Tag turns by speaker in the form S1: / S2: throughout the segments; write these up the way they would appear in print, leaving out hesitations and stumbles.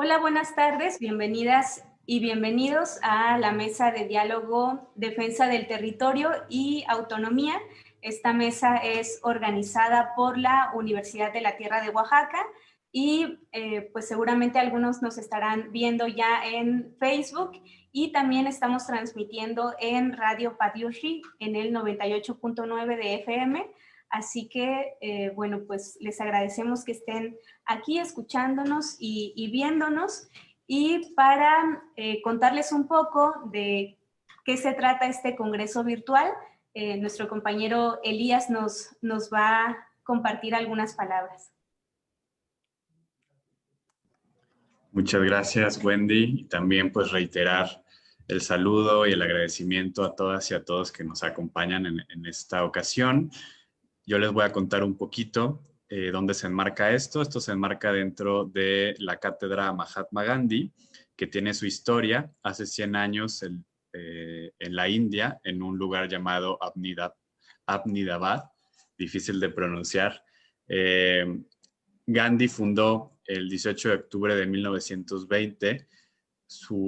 S1: Hola, buenas tardes, bienvenidas y bienvenidos a la mesa de diálogo Defensa del Territorio y Autonomía. Esta mesa es organizada por la Universidad de la Tierra de Oaxaca y pues seguramente algunos nos estarán viendo ya en Facebook y también estamos transmitiendo en Radio Patiushi en el 98.9 de FM. Así que, bueno, pues les agradecemos que estén aquí escuchándonos y viéndonos. Y para contarles un poco de qué se trata este congreso virtual, nuestro compañero Elías nos va a compartir algunas palabras.
S2: Muchas gracias, Wendy. Y también pues reiterar el saludo y el agradecimiento a todas y a todos que nos acompañan en esta ocasión. Yo les voy a contar un poquito dónde se enmarca esto. Esto se enmarca dentro de la cátedra Mahatma Gandhi, que tiene su historia hace 100 años en la India, en un lugar llamado Ahmedabad, difícil de pronunciar. Gandhi fundó el 18 de octubre de 1920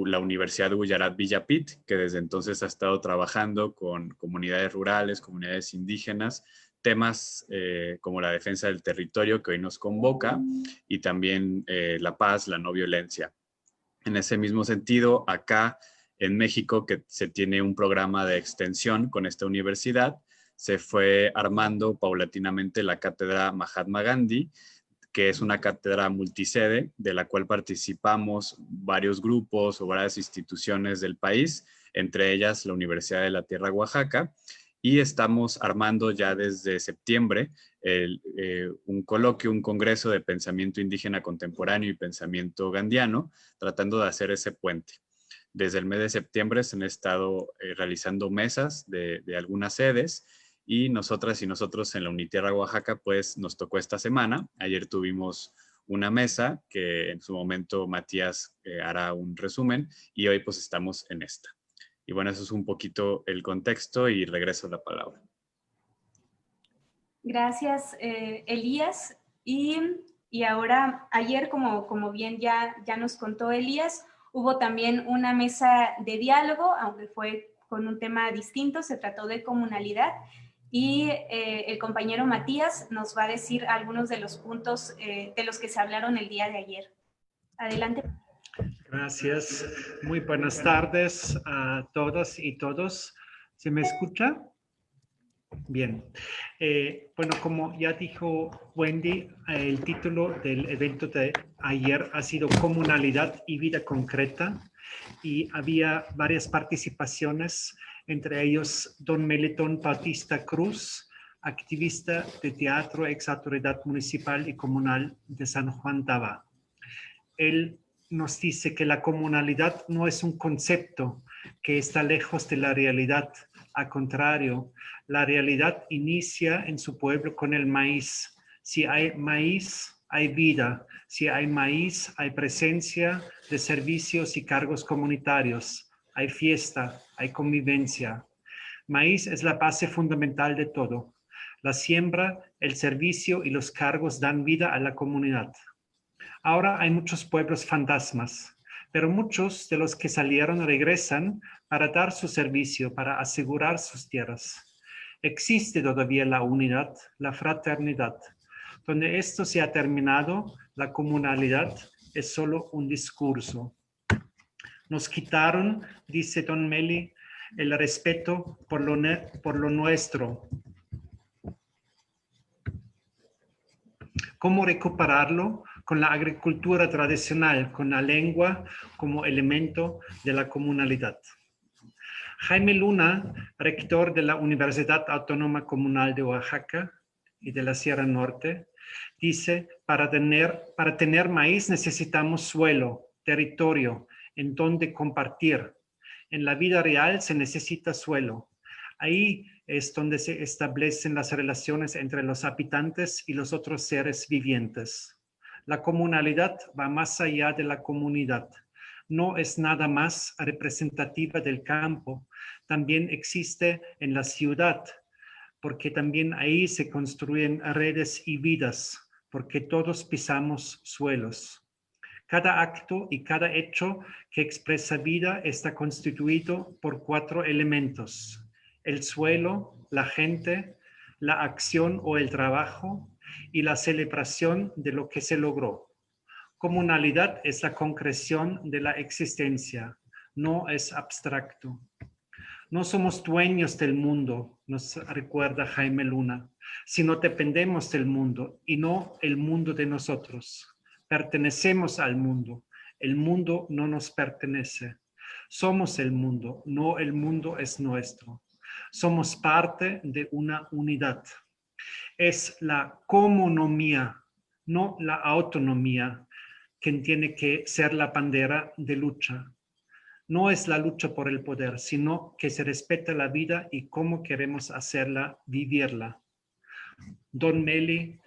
S2: la Universidad de Gujarat Vidyapit, que desde entonces ha estado trabajando con comunidades rurales, comunidades indígenas, temas como la defensa del territorio que hoy nos convoca y también la paz, la no violencia. En ese mismo sentido, acá en México, que se tiene un programa de extensión con esta universidad, se fue armando paulatinamente la cátedra Mahatma Gandhi, que es una cátedra multisede de la cual participamos varios grupos o varias instituciones del país, entre ellas la Universidad de la Tierra Oaxaca, y estamos armando ya desde septiembre un coloquio, un congreso de pensamiento indígena contemporáneo y pensamiento gandiano, tratando de hacer ese puente. Desde el mes de septiembre se han estado realizando mesas de algunas sedes y nosotras y nosotros en la Unitierra Oaxaca pues nos tocó esta semana. Ayer tuvimos una mesa que en su momento Matías hará un resumen y hoy pues estamos en esta. Y bueno, eso es un poquito el contexto y regreso la palabra.
S1: Gracias, Elías. Y ahora, ayer, como bien ya nos contó Elías, hubo también una mesa de diálogo, aunque fue con un tema distinto, se trató de comunalidad. Y el compañero Matías nos va a decir algunos de los puntos de los que se hablaron el día de ayer. Adelante.
S3: Gracias. Muy buenas tardes a todas y todos. ¿Se me escucha? Bien. Bueno, como ya dijo Wendy, el título del evento de ayer ha sido Comunalidad y Vida Concreta y había varias participaciones, entre ellos don Melitón Bautista Cruz, activista de teatro, ex autoridad municipal y comunal de San Juan Taba. Él nos dice que la comunalidad no es un concepto que está lejos de la realidad. Al contrario, la realidad inicia en su pueblo con el maíz. Si hay maíz, hay vida. Si hay maíz, hay presencia de servicios y cargos comunitarios. Hay fiesta, hay convivencia. Maíz es la base fundamental de todo. La siembra, el servicio y los cargos dan vida a la comunidad. Ahora hay muchos pueblos fantasmas, pero muchos de los que salieron regresan para dar su servicio, para asegurar sus tierras. Existe todavía la unidad, la fraternidad. Donde esto se ha terminado, la comunalidad es solo un discurso. Nos quitaron, dice don Meli, el respeto por lo nuestro. ¿Cómo recuperarlo? Con la agricultura tradicional, con la lengua como elemento de la comunalidad. Jaime Luna, rector de la Universidad Autónoma Comunal de Oaxaca y de la Sierra Norte, dice, para tener maíz necesitamos suelo, territorio, en donde compartir. En la vida real se necesita suelo. Ahí es donde se establecen las relaciones entre los habitantes y los otros seres vivientes. La comunalidad va más allá de la comunidad. No es nada más representativa del campo. También existe en la ciudad, porque también ahí se construyen redes y vidas, porque todos pisamos suelos. Cada acto y cada hecho que expresa vida está constituido por 4 elementos: el suelo, la gente, la acción o el trabajo y la celebración de lo que se logró. Comunalidad es la concreción de la existencia, no es abstracto. No somos dueños del mundo, nos recuerda Jaime Luna, sino dependemos del mundo y no el mundo de nosotros. Pertenecemos al mundo, el mundo no nos pertenece. Somos el mundo, no el mundo es nuestro. Somos parte de una unidad. Es la comonomía, no la autonomía, quien tiene que ser la bandera de lucha. No es la lucha por el poder, sino que se respeta la vida y cómo queremos hacerla, vivirla. Don Meli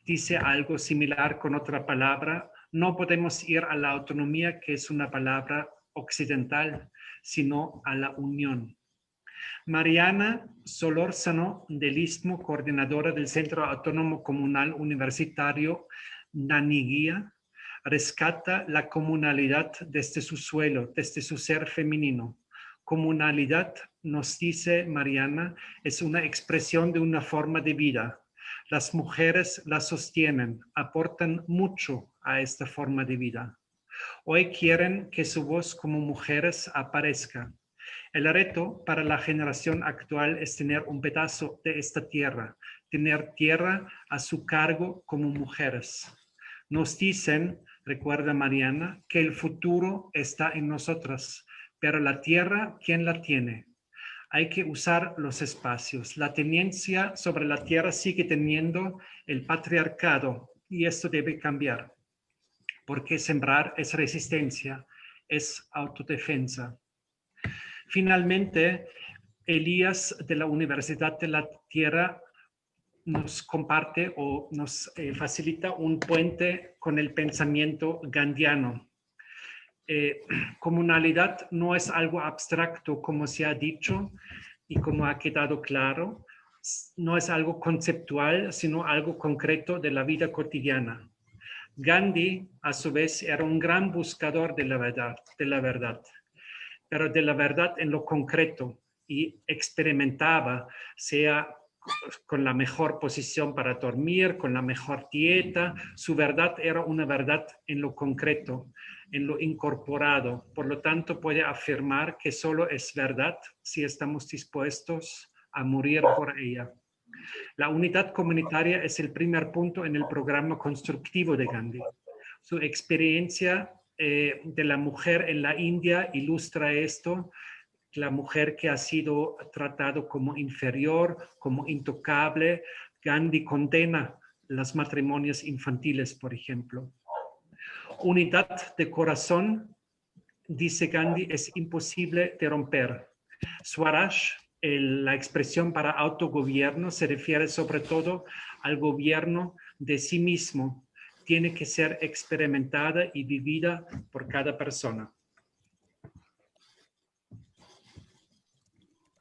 S3: dice algo similar con otra palabra. No podemos ir a la autonomía, que es una palabra occidental, sino a la unión. Mariana Solórzano del Istmo, coordinadora del Centro Autónomo Comunal Universitario Naniguía, rescata la comunalidad desde su suelo, desde su ser femenino. Comunalidad, nos dice Mariana, es una expresión de una forma de vida. Las mujeres la sostienen, aportan mucho a esta forma de vida. Hoy quieren que su voz como mujeres aparezca. El reto para la generación actual es tener un pedazo de esta tierra, tener tierra a su cargo como mujeres. Nos dicen, recuerda Mariana, que el futuro está en nosotras, pero la tierra, ¿quién la tiene? Hay que usar los espacios. La tenencia sobre la tierra sigue teniendo el patriarcado y esto debe cambiar, porque sembrar es resistencia, es autodefensa. Finalmente, Elías de la Universidad de la Tierra nos comparte o nos facilita un puente con el pensamiento gandhiano. Comunalidad no es algo abstracto, como se ha dicho y como ha quedado claro. No es algo conceptual, sino algo concreto de la vida cotidiana. Gandhi, a su vez, era un gran buscador de la verdad, pero de la verdad en lo concreto, y experimentaba, sea con la mejor posición para dormir, con la mejor dieta. Su verdad era una verdad en lo concreto, en lo incorporado. Por lo tanto, puede afirmar que solo es verdad si estamos dispuestos a morir por ella. La unidad comunitaria es el primer punto en el programa constructivo de Gandhi. Su experiencia de la mujer en la India ilustra esto. La mujer que ha sido tratado como inferior, como intocable. Gandhi condena los matrimonios infantiles, por ejemplo. Unidad de corazón, dice Gandhi, es imposible de romper. Swaraj, la expresión para autogobierno, se refiere sobre todo al gobierno de sí mismo. Tiene que ser experimentada y vivida por cada persona.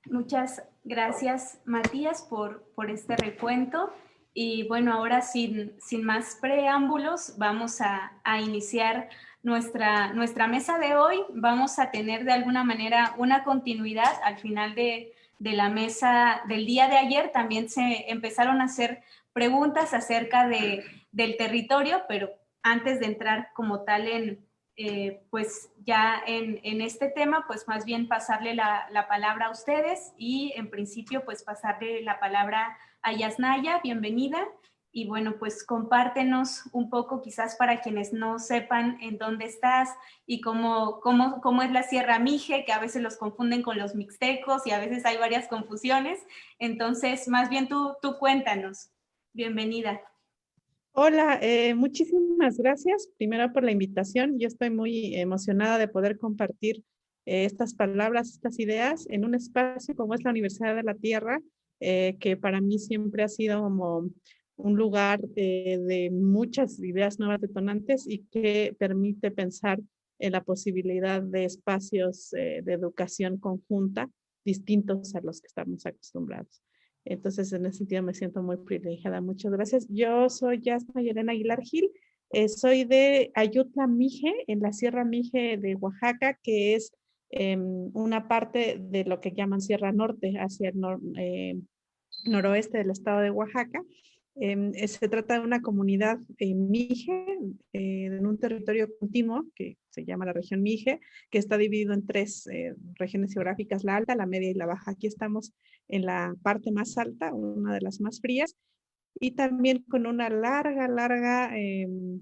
S1: Muchas gracias, Matías, por este recuento. Y bueno, ahora sin más preámbulos, vamos a iniciar nuestra mesa de hoy. Vamos a tener de alguna manera una continuidad. Al final de la mesa del día de ayer también se empezaron a hacer preguntas acerca del territorio, pero antes de entrar como tal pues ya en este tema, pues más bien pasarle la palabra a ustedes y en principio pues pasarle la palabra a Yasnaya. Bienvenida. Y bueno, pues compártenos un poco, quizás para quienes no sepan en dónde estás y cómo es la Sierra Mije, que a veces los confunden con los mixtecos y a veces hay varias confusiones. Entonces, más bien tú cuéntanos. Bienvenida.
S4: Hola, muchísimas gracias primero por la invitación. Yo estoy muy emocionada de poder compartir estas palabras, estas ideas en un espacio como es la Universidad de la Tierra, que para mí siempre ha sido como un lugar de muchas ideas nuevas detonantes y que permite pensar en la posibilidad de espacios de educación conjunta distintos a los que estamos acostumbrados. Entonces, en ese sentido me siento muy privilegiada. Muchas gracias. Yo soy Yasna Yelena Aguilar Gil. Soy de Ayutla Mije, en la Sierra Mije de Oaxaca, que es una parte de lo que llaman Sierra Norte, hacia el noroeste del estado de Oaxaca. Se trata de una comunidad Mije, en un territorio continuo que se llama la región Mije, que está dividido en tres regiones geográficas, la alta, la media y la baja. Aquí estamos en la parte más alta, una de las más frías, y también con una larga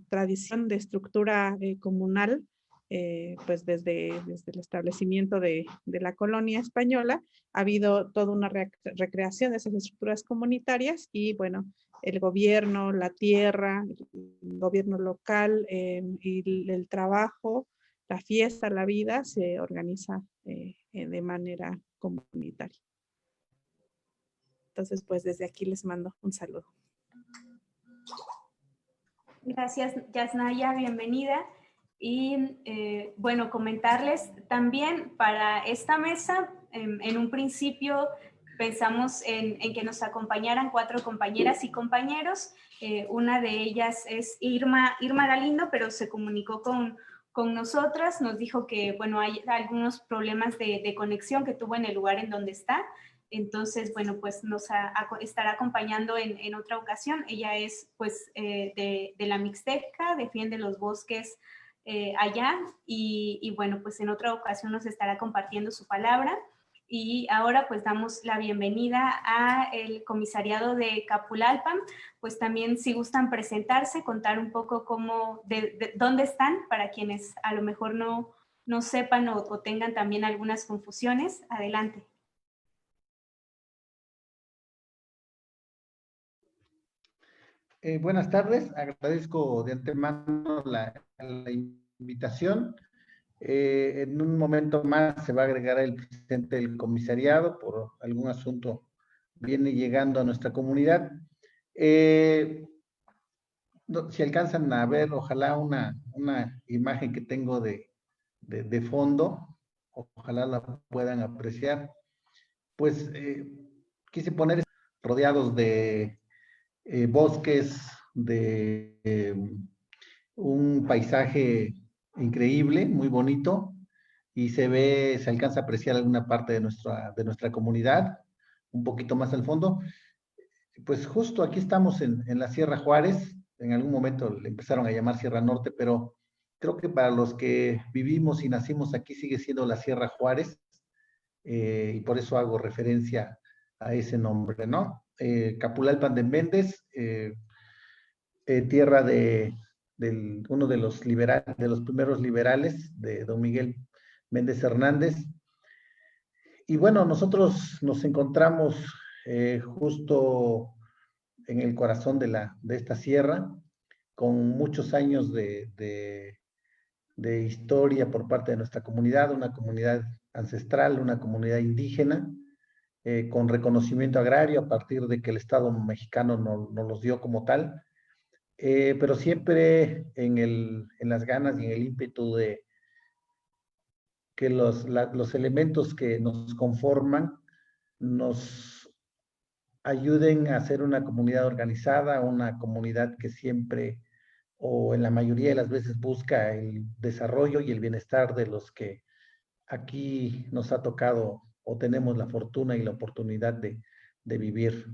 S4: tradición de estructura comunal, pues desde el establecimiento de la colonia española, ha habido toda una recreación de esas estructuras comunitarias y bueno, el gobierno, la tierra, el gobierno local y el trabajo, la fiesta, la vida se organiza de manera comunitaria. Entonces, pues desde aquí les mando un saludo.
S1: Gracias, Yasnaya, bienvenida. Y bueno, comentarles también para esta mesa, en un principio pensamos en que nos acompañaran 4 compañeras y compañeros. Una de ellas es Irma Galindo, pero se comunicó con nosotras, nos dijo que, bueno, hay algunos problemas de conexión que tuvo en el lugar en donde está. Entonces, bueno, pues nos estará acompañando en otra ocasión. Ella es, pues, de la Mixteca, defiende los bosques allá y, bueno, pues en otra ocasión nos estará compartiendo su palabra. Y ahora, pues, damos la bienvenida al comisariado de Capulalpan. Pues también, si gustan presentarse, contar un poco de dónde están, para quienes a lo mejor no sepan o tengan también algunas confusiones. Adelante.
S5: Buenas tardes, agradezco de antemano la invitación. En un momento más se va a agregar el presidente del comisariado por algún asunto viene llegando a nuestra comunidad. Si alcanzan a ver, ojalá una imagen que tengo de fondo, ojalá la puedan apreciar. Pues quise poner rodeados de bosques, de un paisaje increíble, muy bonito, y se alcanza a apreciar alguna parte de nuestra comunidad, un poquito más al fondo. Pues justo aquí estamos en la Sierra Juárez, en algún momento le empezaron a llamar Sierra Norte, pero creo que para los que vivimos y nacimos aquí sigue siendo la Sierra Juárez, y por eso hago referencia a ese nombre, ¿no? Capulalpan de Méndez, tierra de uno de los primeros liberales, de don Miguel Méndez Hernández. Y bueno, nosotros nos encontramos justo en el corazón de esta sierra, con muchos años de historia por parte de nuestra comunidad, una comunidad ancestral, una comunidad indígena, con reconocimiento agrario a partir de que el Estado mexicano nos los dio como tal, pero siempre en las ganas y en el ímpetu de que los elementos que nos conforman nos ayuden a ser una comunidad organizada, una comunidad que siempre o en la mayoría de las veces busca el desarrollo y el bienestar de los que aquí nos ha tocado o tenemos la fortuna y la oportunidad de vivir.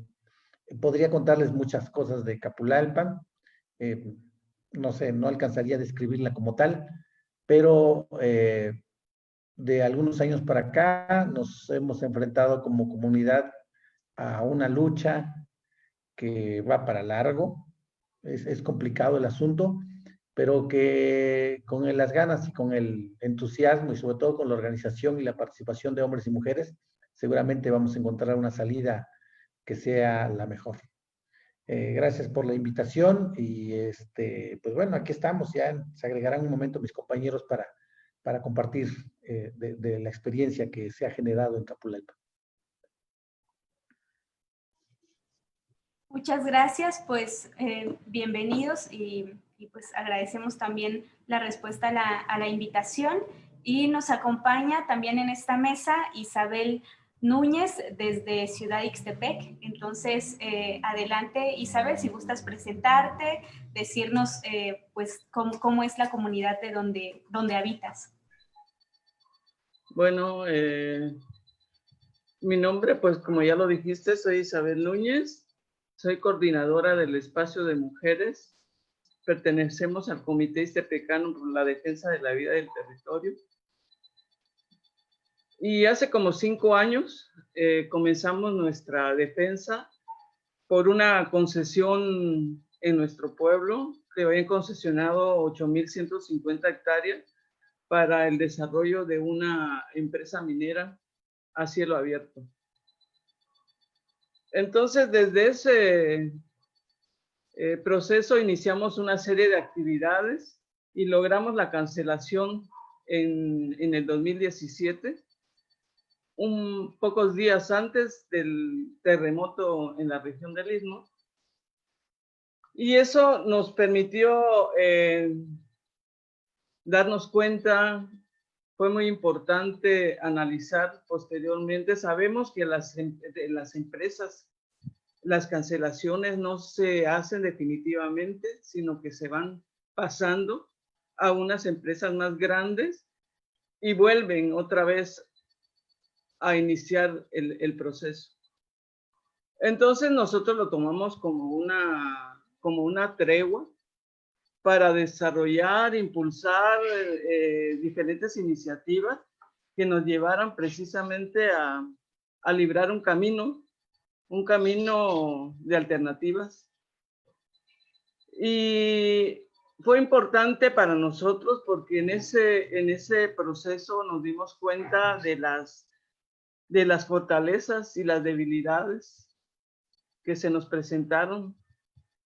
S5: Podría contarles muchas cosas de Capulalpan, no sé, no alcanzaría a describirla como tal, pero de algunos años para acá nos hemos enfrentado como comunidad a una lucha que va para largo, es complicado el asunto, pero que con las ganas y con el entusiasmo y sobre todo con la organización y la participación de hombres y mujeres, seguramente vamos a encontrar una salida que sea la mejor. Gracias por la invitación y pues bueno, aquí estamos, ya se agregarán un momento mis compañeros para compartir de la experiencia que se ha generado en Capulalpan.
S1: Muchas gracias, pues bienvenidos y pues agradecemos también la respuesta a la invitación. Y nos acompaña también en esta mesa Isabel Núñez desde Ciudad Ixtepec. Entonces, adelante, Isabel, si gustas presentarte, decirnos pues cómo es la comunidad de donde habitas.
S6: Bueno, mi nombre, pues como ya lo dijiste, soy Isabel Núñez, soy coordinadora del Espacio de Mujeres, pertenecemos al Comité Ixtepecano por la Defensa de la Vida del Territorio. Y hace como 5 años comenzamos nuestra defensa por una concesión en nuestro pueblo, que habían concesionado 8,150 hectáreas para el desarrollo de una empresa minera a cielo abierto. Entonces, desde ese proceso iniciamos una serie de actividades y logramos la cancelación en el 2017, pocos días antes del terremoto en la región del Istmo. Y eso nos permitió darnos cuenta. Fue muy importante analizar posteriormente. Sabemos que las empresas, las cancelaciones no se hacen definitivamente, sino que se van pasando a unas empresas más grandes y vuelven otra vez a iniciar el proceso. Entonces nosotros lo tomamos como una tregua para desarrollar, impulsar diferentes iniciativas que nos llevaran precisamente a librar un camino de alternativas. Y fue importante para nosotros porque en ese proceso nos dimos cuenta de las fortalezas y las debilidades que se nos presentaron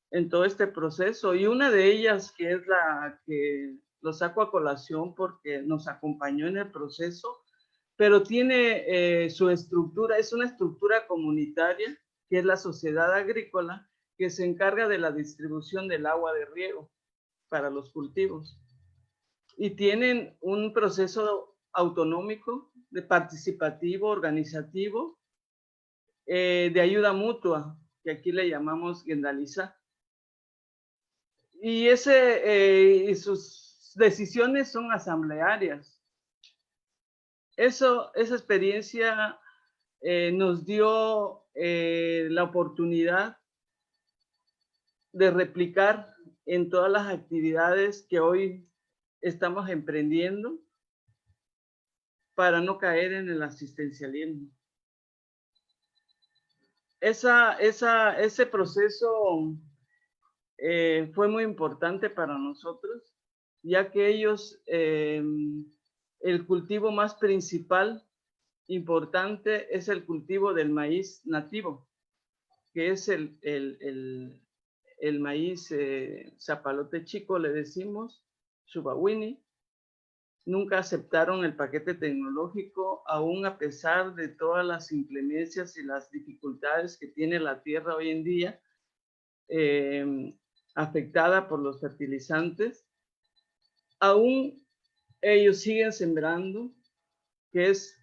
S6: en todo este proceso, y una de ellas, que es la que lo saco a colación porque nos acompañó en el proceso, pero tiene su estructura, es una estructura comunitaria, que es la sociedad agrícola, que se encarga de la distribución del agua de riego para los cultivos. Y tienen un proceso autonómico, de participativo, organizativo, de ayuda mutua, que aquí le llamamos Gendaliza. Y sus decisiones son asamblearias. Esa experiencia nos dio la oportunidad de replicar en todas las actividades que hoy estamos emprendiendo para no caer en el asistencialismo. Ese proceso fue muy importante para nosotros, ya que ellos, el cultivo más principal, importante, es el cultivo del maíz nativo, que es el maíz zapalote chico, le decimos, Shubawini. Nunca aceptaron el paquete tecnológico, aún a pesar de todas las inclemencias y las dificultades que tiene la tierra hoy en día, afectada por los fertilizantes. Aún ellos siguen sembrando, que es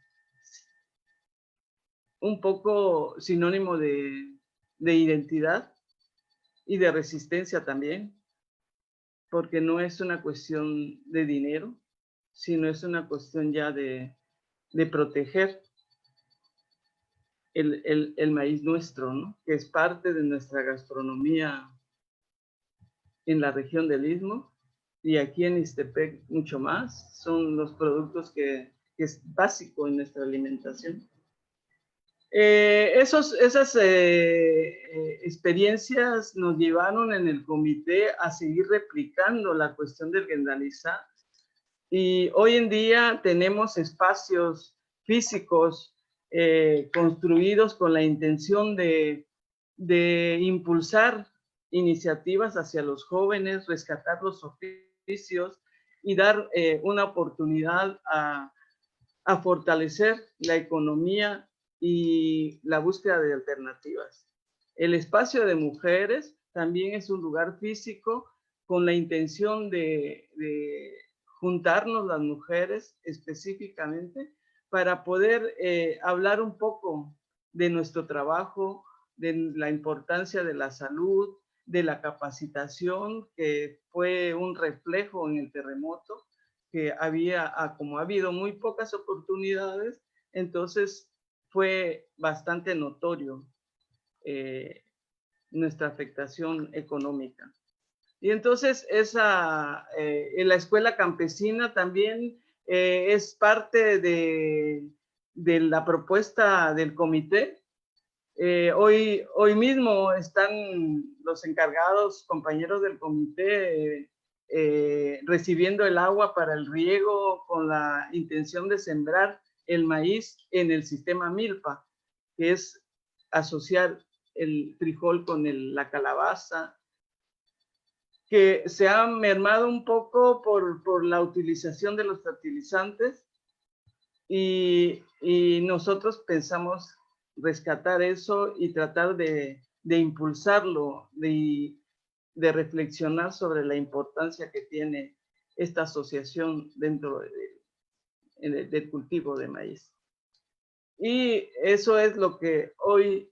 S6: un poco sinónimo de identidad y de resistencia también, porque no es una cuestión de dinero, sino es una cuestión ya de proteger el maíz nuestro, ¿no? Que es parte de nuestra gastronomía en la región del Istmo, y aquí en Ixtepec mucho más. Son los productos que es básico en nuestra alimentación. Esas experiencias nos llevaron en el comité a seguir replicando la cuestión del Gendaliza, y hoy en día tenemos espacios físicos construidos con la intención de impulsar iniciativas hacia los jóvenes, rescatar los oficios y dar una oportunidad a fortalecer la economía y la búsqueda de alternativas. El espacio de mujeres también es un lugar físico con la intención de juntarnos las mujeres específicamente para poder hablar un poco de nuestro trabajo, de la importancia de la salud, de la capacitación, que fue un reflejo en el terremoto, que como ha habido muy pocas oportunidades, entonces fue bastante notorio nuestra afectación económica. Y entonces en la escuela campesina también es parte de la propuesta del comité. Hoy mismo están los encargados, compañeros del comité, recibiendo el agua para el riego con la intención de sembrar el maíz en el sistema milpa, que es asociar el frijol con la calabaza, que se ha mermado un poco por la utilización de los fertilizantes, y nosotros pensamos rescatar eso y tratar de impulsarlo, de reflexionar sobre la importancia que tiene esta asociación dentro del cultivo de maíz. Y eso es lo que hoy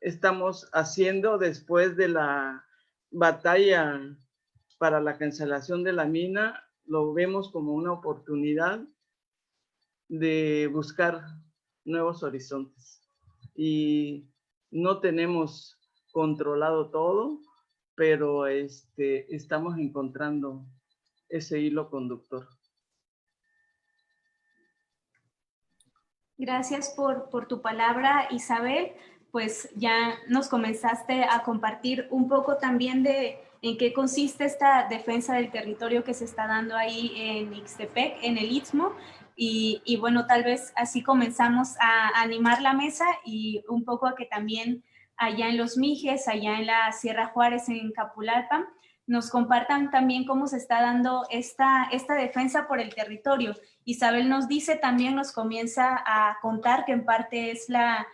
S6: estamos haciendo después de la batalla para la cancelación de la mina. Lo vemos como una oportunidad de buscar nuevos horizontes. Y no tenemos controlado todo, pero estamos encontrando ese hilo conductor.
S1: Gracias por tu palabra, Isabel. Pues ya nos comenzaste a compartir un poco también de en qué consiste esta defensa del territorio que se está dando ahí en Ixtepec, en el Istmo. Y bueno, tal vez así comenzamos a animar la mesa y un poco a que también allá en Los Mijes, allá en la Sierra Juárez, en Capulalpan, nos compartan también cómo se está dando esta defensa por el territorio. Isabel nos dice, también nos comienza a contar que en parte es la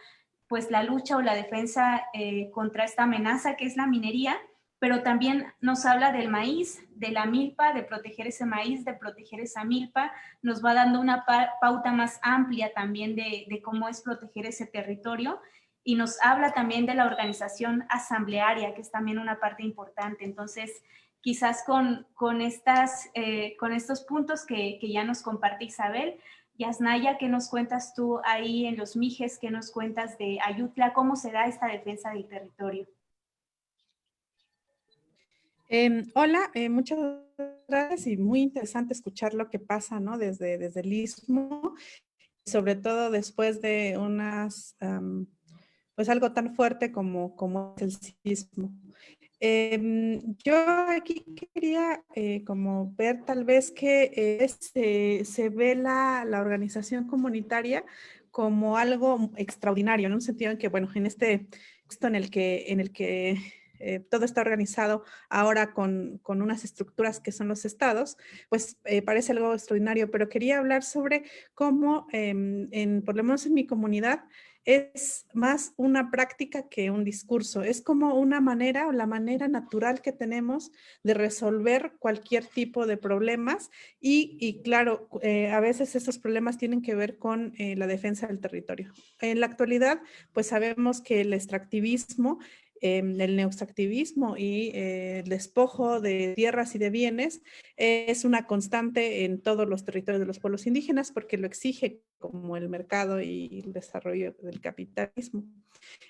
S1: lucha o la defensa contra esta amenaza que es la minería, pero también nos habla del maíz, de la milpa, de proteger ese maíz, de proteger esa milpa, nos va dando una pauta más amplia también de cómo es proteger ese territorio, y nos habla también de la organización asamblearia, que es también una parte importante. Entonces, quizás con estos puntos que ya nos comparte Isabel, Yasnaya, ¿qué nos cuentas tú ahí en Los Mijes? ¿Qué nos cuentas de Ayutla? ¿Cómo se da esta defensa del territorio?
S4: Hola, muchas gracias, y muy interesante escuchar lo que pasa, ¿no? Desde el Istmo, sobre todo después de pues algo tan fuerte como es el sismo. Yo aquí quería como ver tal vez que se ve la organización comunitaria como algo extraordinario, en un sentido en que, bueno, en este contexto en el que todo está organizado ahora con unas estructuras que son los estados, pues parece algo extraordinario, pero quería hablar sobre cómo, por lo menos en mi comunidad, es más una práctica que un discurso. Es como una manera o la manera natural que tenemos de resolver cualquier tipo de problemas y claro, a veces esos problemas tienen que ver con la defensa del territorio. En la actualidad, pues sabemos que el extractivismo, el neoextractivismo y el despojo de tierras y de bienes es una constante en todos los territorios de los pueblos indígenas porque lo exige como el mercado y el desarrollo del capitalismo.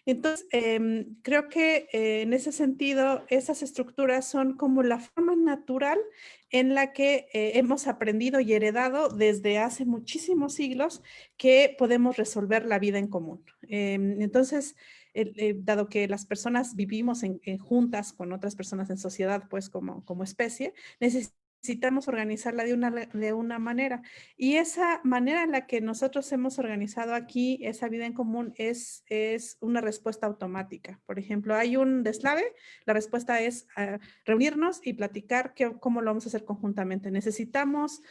S4: Entonces, creo que en ese sentido, esas estructuras son como la forma natural en la que hemos aprendido y heredado desde hace muchísimos siglos que podemos resolver la vida en común. Entonces, dado que las personas vivimos juntas con otras personas en sociedad, pues como especie, necesitamos organizarla de una manera. Y esa manera en la que nosotros hemos organizado aquí esa vida en común es una respuesta automática. Por ejemplo, hay un deslave, la respuesta es reunirnos y platicar cómo lo vamos a hacer conjuntamente. Necesitamos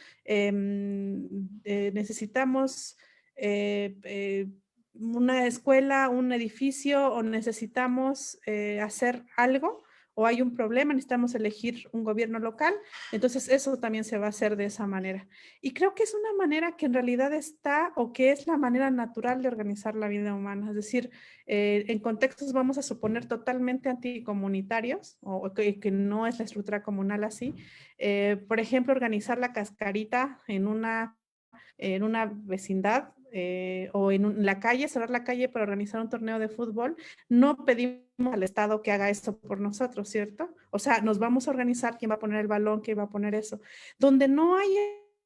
S4: una escuela, un edificio, o necesitamos hacer algo, o hay un problema, necesitamos elegir un gobierno local, entonces eso también se va a hacer de esa manera. Y creo que es una manera que en realidad está, o que es la manera natural de organizar la vida humana, es decir, en contextos vamos a suponer totalmente anticomunitarios, o que no es la estructura comunal así. Por ejemplo, organizar la cascarita en una vecindad o en la calle, cerrar la calle para organizar un torneo de fútbol, no pedimos al Estado que haga eso por nosotros, ¿cierto? O sea, nos vamos a organizar quién va a poner el balón, quién va a poner eso. Donde no hay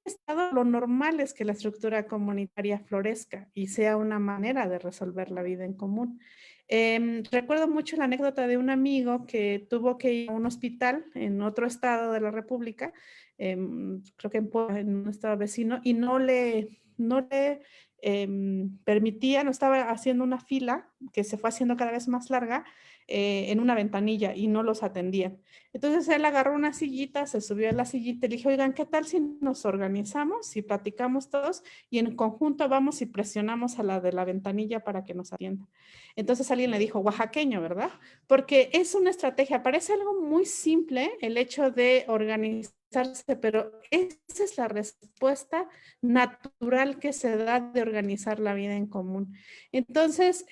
S4: Estado, lo normal es que la estructura comunitaria florezca y sea una manera de resolver la vida en común. Recuerdo mucho la anécdota de un amigo que tuvo que ir a un hospital en otro estado de la República, creo que en un estado vecino, y no le permitía, no estaba haciendo una fila que se fue haciendo cada vez más larga en una ventanilla y no los atendían. Entonces él agarró una sillita, se subió a la sillita y le dijo, oigan, ¿qué tal si nos organizamos y platicamos todos y en conjunto vamos y presionamos a la de la ventanilla para que nos atienda? Entonces alguien le dijo, oaxaqueño, ¿verdad? Porque es una estrategia, parece algo muy simple el hecho de organizarse, pero esa es la respuesta natural que se da de organizar la vida en común. Entonces,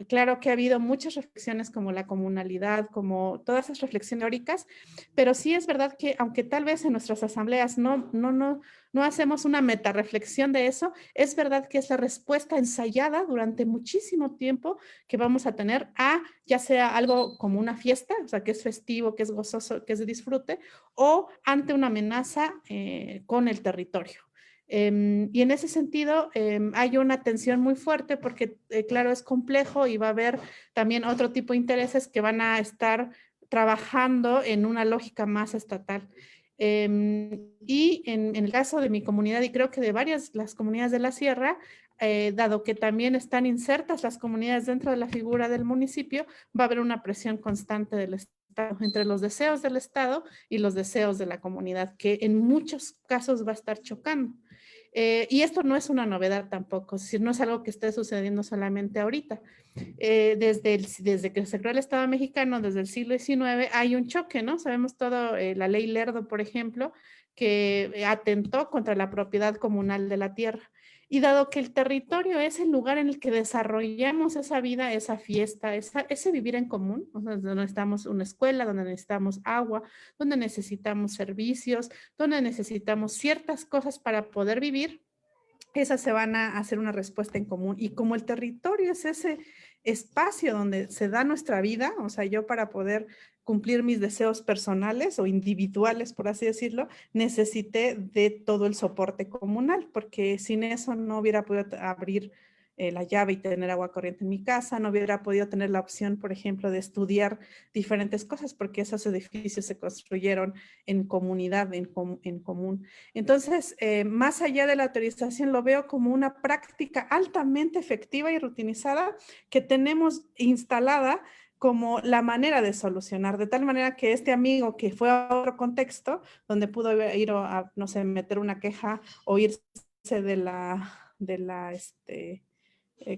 S4: claro que ha habido muchas reflexiones como la comunalidad, como todas esas reflexiones teóricas, pero sí es verdad que aunque tal vez en nuestras asambleas no hacemos una metarreflexión de eso, es verdad que es la respuesta ensayada durante muchísimo tiempo que vamos a tener a ya sea algo como una fiesta, o sea, que es festivo, que es gozoso, que es de disfrute, o ante una amenaza con el territorio. Y en ese sentido hay una tensión muy fuerte porque, claro, es complejo y va a haber también otro tipo de intereses que van a estar trabajando en una lógica más estatal. Y en el caso de mi comunidad, y creo que de varias las comunidades de la sierra, dado que también están insertas las comunidades dentro de la figura del municipio, va a haber una presión constante del Estado, entre los deseos del Estado y los deseos de la comunidad, que en muchos casos va a estar chocando. Y esto no es una novedad tampoco, es decir, no es algo que esté sucediendo solamente ahorita. Desde que se creó el Estado mexicano, desde el siglo XIX, hay un choque, ¿no? Sabemos todo, la ley Lerdo, por ejemplo, que atentó contra la propiedad comunal de la tierra. Y dado que el territorio es el lugar en el que desarrollamos esa vida, esa fiesta, ese vivir en común, o sea, donde necesitamos una escuela, donde necesitamos agua, donde necesitamos servicios, donde necesitamos ciertas cosas para poder vivir, esas se van a hacer una respuesta en común. Y como el territorio es ese espacio donde se da nuestra vida, o sea, yo para poder cumplir mis deseos personales o individuales, por así decirlo, necesité de todo el soporte comunal, porque sin eso no hubiera podido abrir la llave y tener agua corriente en mi casa, no hubiera podido tener la opción, por ejemplo, de estudiar diferentes cosas, porque esos edificios se construyeron en comunidad, en común. Entonces, más allá de la autorización, lo veo como una práctica altamente efectiva y rutinizada que tenemos instalada como la manera de solucionar, de tal manera que este amigo que fue a otro contexto, donde pudo ir a, no sé, meter una queja o irse de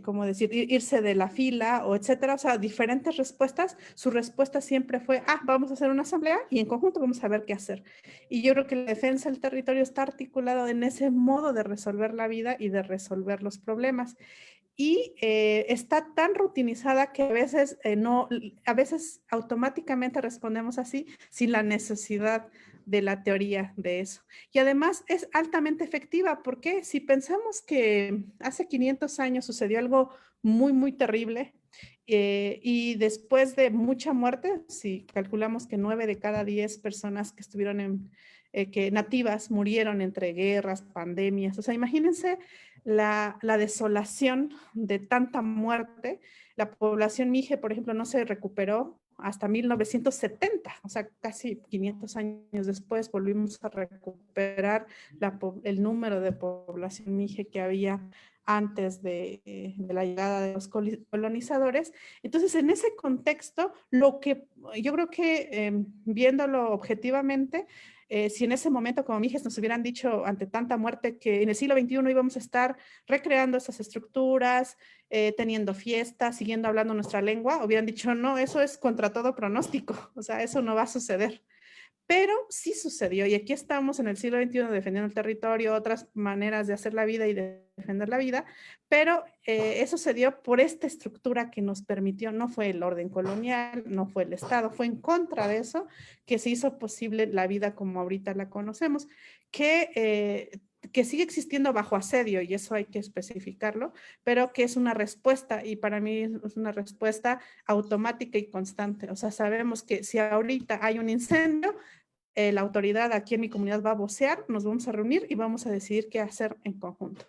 S4: ¿cómo decir? Irse de la fila o etcétera, o sea, diferentes respuestas. Su respuesta siempre fue, vamos a hacer una asamblea y en conjunto vamos a ver qué hacer. Y yo creo que la defensa del territorio está articulado en ese modo de resolver la vida y de resolver los problemas. Y está tan rutinizada que a veces automáticamente respondemos así sin la necesidad de la teoría de eso. Y además es altamente efectiva porque si pensamos que hace 500 años sucedió algo muy, muy terrible y después de mucha muerte, si calculamos que 9 de cada 10 personas que estuvieron que nativas murieron entre guerras, pandemias, o sea, imagínense la desolación de tanta muerte. La población mije, por ejemplo, no se recuperó hasta 1970, o sea, casi 500 años después volvimos a recuperar el número de población mije que había antes de la llegada de los colonizadores. Entonces, en ese contexto, lo que yo creo que viéndolo objetivamente, Si en ese momento, como Mijes, nos hubieran dicho ante tanta muerte que en el siglo XXI íbamos a estar recreando esas estructuras, teniendo fiestas, siguiendo hablando nuestra lengua, hubieran dicho, no, eso es contra todo pronóstico, o sea, eso no va a suceder. Pero sí sucedió y aquí estamos en el siglo XXI defendiendo el territorio, otras maneras de hacer la vida y de defender la vida, pero eso se dio por esta estructura que nos permitió, no fue el orden colonial, no fue el Estado, fue en contra de eso que se hizo posible la vida como ahorita la conocemos, que sigue existiendo bajo asedio, y eso hay que especificarlo, pero que es una respuesta, y para mí es una respuesta automática y constante. O sea, sabemos que si ahorita hay un incendio, la autoridad aquí en mi comunidad va a vocear, nos vamos a reunir y vamos a decidir qué hacer en conjunto.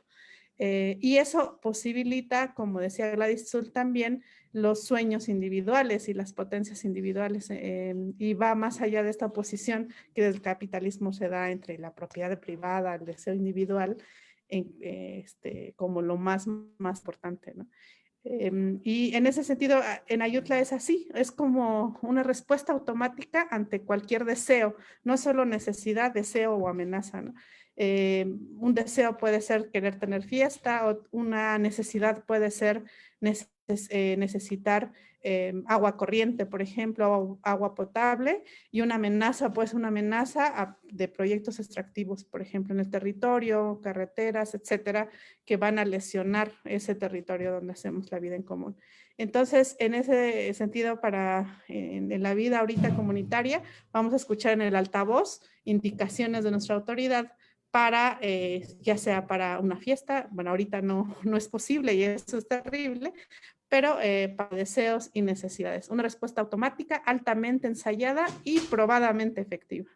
S4: Y eso posibilita, como decía Gladys Zul también, los sueños individuales y las potencias individuales, y va más allá de esta oposición que desde el capitalismo se da entre la propiedad privada, el deseo individual, como lo más importante, ¿no? Y en ese sentido, en Ayutla es así, es como una respuesta automática ante cualquier deseo, no solo necesidad, deseo o amenaza, ¿no? Un deseo puede ser querer tener fiesta, o una necesidad puede ser necesitar agua corriente, por ejemplo, o agua potable, y una amenaza puede ser una amenaza de proyectos extractivos, por ejemplo, en el territorio, carreteras, etcétera, que van a lesionar ese territorio donde hacemos la vida en común. Entonces, en ese sentido, en la vida ahorita comunitaria, vamos a escuchar en el altavoz indicaciones de nuestra autoridad para, ya sea para una fiesta, bueno, ahorita no es posible y eso es terrible, pero para deseos y necesidades. Una respuesta automática, altamente ensayada y probadamente efectiva.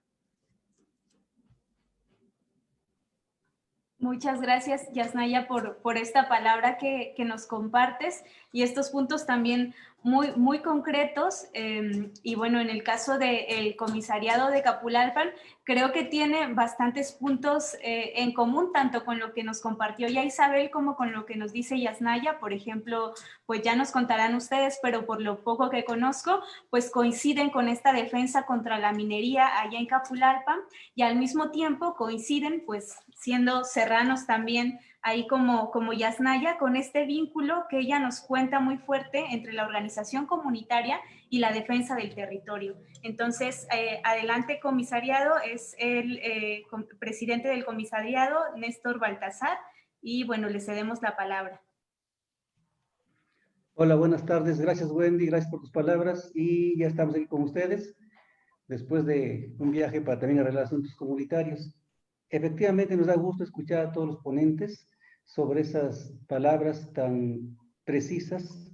S1: Muchas gracias, Yasnaya, por esta palabra que nos compartes y estos puntos también muy concretos. Y bueno, en el caso del comisariado de Capulalpan, creo que tiene bastantes puntos en común, tanto con lo que nos compartió ya Isabel como con lo que nos dice Yasnaya. Por ejemplo, pues ya nos contarán ustedes, pero por lo poco que conozco, pues coinciden con esta defensa contra la minería allá en Capulalpan y al mismo tiempo coinciden, pues siendo serranos también, ahí como Yasnaya, con este vínculo que ella nos cuenta muy fuerte entre la organización comunitaria y la defensa del territorio. Entonces, adelante, comisariado, es el presidente del comisariado, Néstor Baltasar, y bueno, le cedemos la palabra.
S7: Hola, buenas tardes. Gracias, Wendy. Gracias por tus palabras. Y ya estamos aquí con ustedes, después de un viaje para también arreglar asuntos comunitarios. Efectivamente, nos da gusto escuchar a todos los ponentes sobre esas palabras tan precisas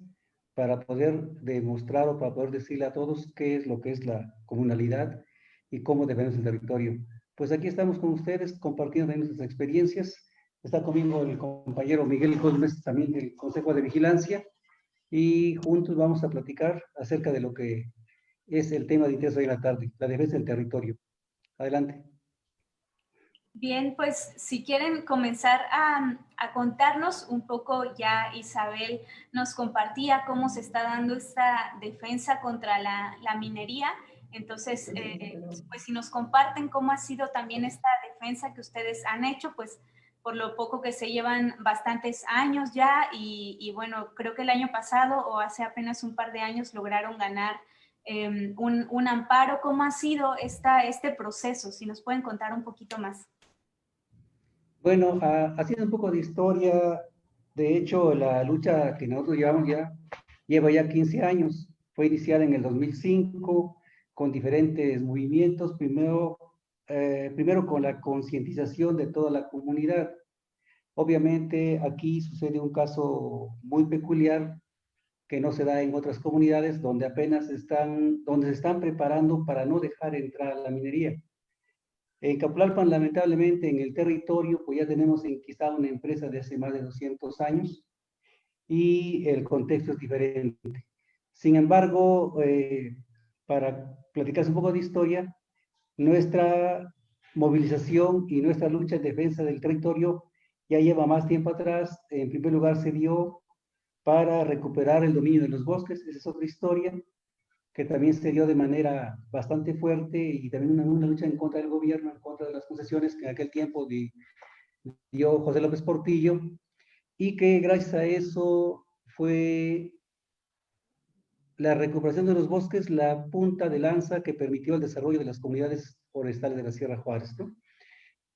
S7: para poder demostrar o para poder decirle a todos qué es lo que es la comunalidad y cómo defendemos el territorio. Pues aquí estamos con ustedes compartiendo nuestras experiencias. Está conmigo el compañero Miguel Cosmes, también del Consejo de Vigilancia, y juntos vamos a platicar acerca de lo que es el tema de interés hoy en la tarde, la defensa del territorio. Adelante.
S1: Bien, pues si quieren comenzar a contarnos un poco, ya Isabel nos compartía cómo se está dando esta defensa contra la minería. Entonces, pues si nos comparten cómo ha sido también esta defensa que ustedes han hecho, pues por lo poco que se llevan bastantes años ya y bueno, creo que el año pasado o hace apenas un par de años lograron ganar un amparo. ¿Cómo ha sido este proceso? Si nos pueden contar un poquito más.
S7: Bueno, haciendo un poco de historia, de hecho, la lucha que nosotros llevamos lleva ya 15 años. Fue iniciada en el 2005 con diferentes movimientos, primero con la concientización de toda la comunidad. Obviamente, aquí sucede un caso muy peculiar que no se da en otras comunidades donde apenas donde se están preparando para no dejar entrar a la minería. En Capulalpan, lamentablemente, en el territorio, pues ya tenemos enquistada una empresa de hace más de 200 años y el contexto es diferente. Sin embargo, para platicar un poco de historia, nuestra movilización y nuestra lucha en defensa del territorio ya lleva más tiempo atrás. En primer lugar, se dio para recuperar el dominio de los bosques, esa es otra historia. que también se dio de manera bastante fuerte y también una lucha en contra del gobierno, en contra de las concesiones que en aquel tiempo dio José López Portillo, y que gracias a eso fue la recuperación de los bosques la punta de lanza que permitió el desarrollo de las comunidades forestales de la Sierra Juárez, ¿no?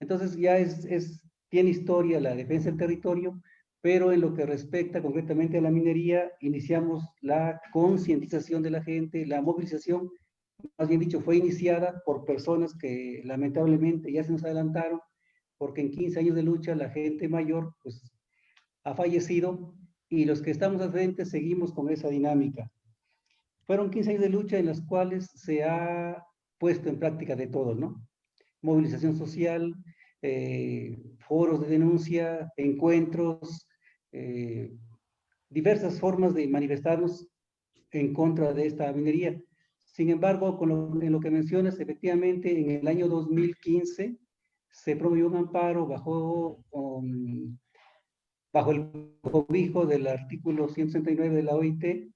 S7: Entonces ya tiene historia la defensa del territorio, pero en lo que respecta concretamente a la minería, iniciamos la concientización de la gente, la movilización, más bien dicho, fue iniciada por personas que lamentablemente ya se nos adelantaron, porque en 15 años de lucha la gente mayor pues ha fallecido y los que estamos al frente seguimos con esa dinámica. Fueron 15 años de lucha en las cuales se ha puesto en práctica de todo, ¿no? Movilización social, foros de denuncia, encuentros, diversas formas de manifestarnos en contra de esta minería. Sin embargo, en lo que mencionas, efectivamente, en el año 2015 se promovió un amparo bajo el cobijo del artículo 169 de la OIT,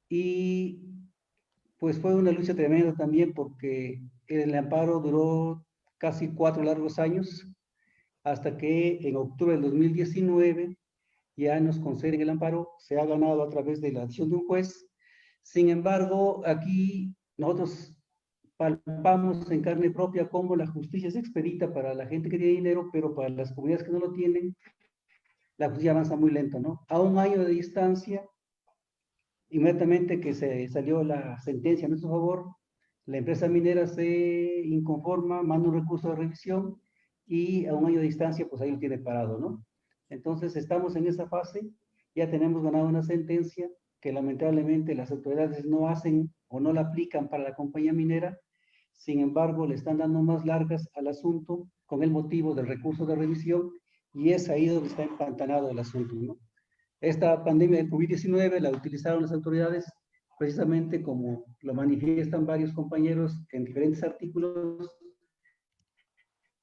S7: y pues fue una lucha tremenda también porque el amparo duró casi 4 largos años, hasta que en octubre del 2019 ya nos conceden el amparo, se ha ganado a través de la decisión de un juez. Sin embargo, aquí nosotros palpamos en carne propia cómo la justicia es expedita para la gente que tiene dinero, pero para las comunidades que no lo tienen, la justicia avanza muy lento, ¿no? A un año de distancia, inmediatamente que se salió la sentencia a nuestro favor, la empresa minera se inconforma, manda un recurso de revisión y a un año de distancia, pues ahí lo tiene parado, ¿no? Entonces estamos en esa fase, ya tenemos ganado una sentencia que lamentablemente las autoridades no hacen o no la aplican para la compañía minera, sin embargo le están dando más largas al asunto con el motivo del recurso de revisión y es ahí donde está empantanado el asunto, ¿no? Esta pandemia del COVID-19 la utilizaron las autoridades precisamente como lo manifiestan varios compañeros en diferentes artículos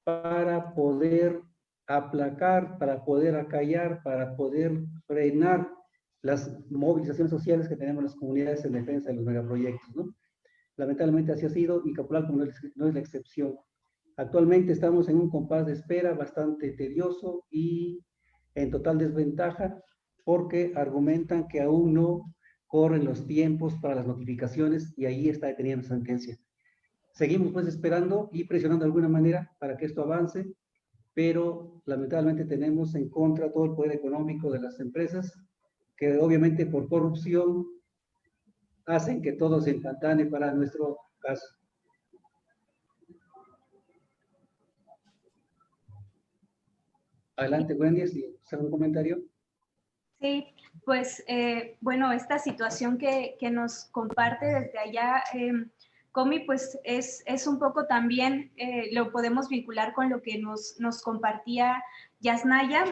S7: para poder aplacar, para poder acallar, para poder frenar las movilizaciones sociales que tenemos las comunidades en defensa de los megaproyectos, ¿no? Lamentablemente así ha sido y Capulco no es la excepción. Actualmente estamos en un compás de espera bastante tedioso y en total desventaja porque argumentan que aún no corren los tiempos para las notificaciones y ahí está detenida la sentencia. Seguimos pues esperando y presionando de alguna manera para que esto avance, pero lamentablemente tenemos en contra todo el poder económico de las empresas que obviamente por corrupción hacen que todo se empantane para nuestro caso. Adelante, Wendy, si hace un comentario.
S1: Sí, pues bueno, esta situación que nos comparte desde allá, Comi, pues es un poco también, lo podemos vincular con lo que nos compartía Yasnaya,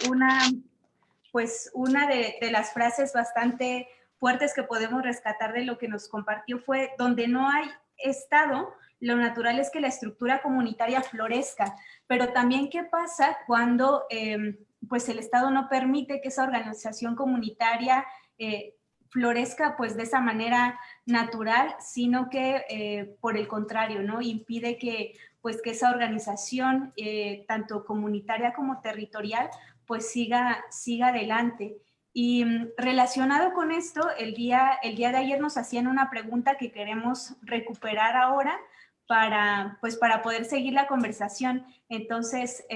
S1: una de las frases bastante fuertes que podemos rescatar de lo que nos compartió fue: donde no hay Estado, lo natural es que la estructura comunitaria florezca, pero también qué pasa cuando pues el Estado no permite que esa organización comunitaria florezca pues de esa manera natural, sino que por el contrario, ¿no? Impide que esa organización, tanto comunitaria como territorial, pues siga adelante. Y relacionado con esto, el día de ayer nos hacían una pregunta que queremos recuperar ahora para poder seguir la conversación. Entonces,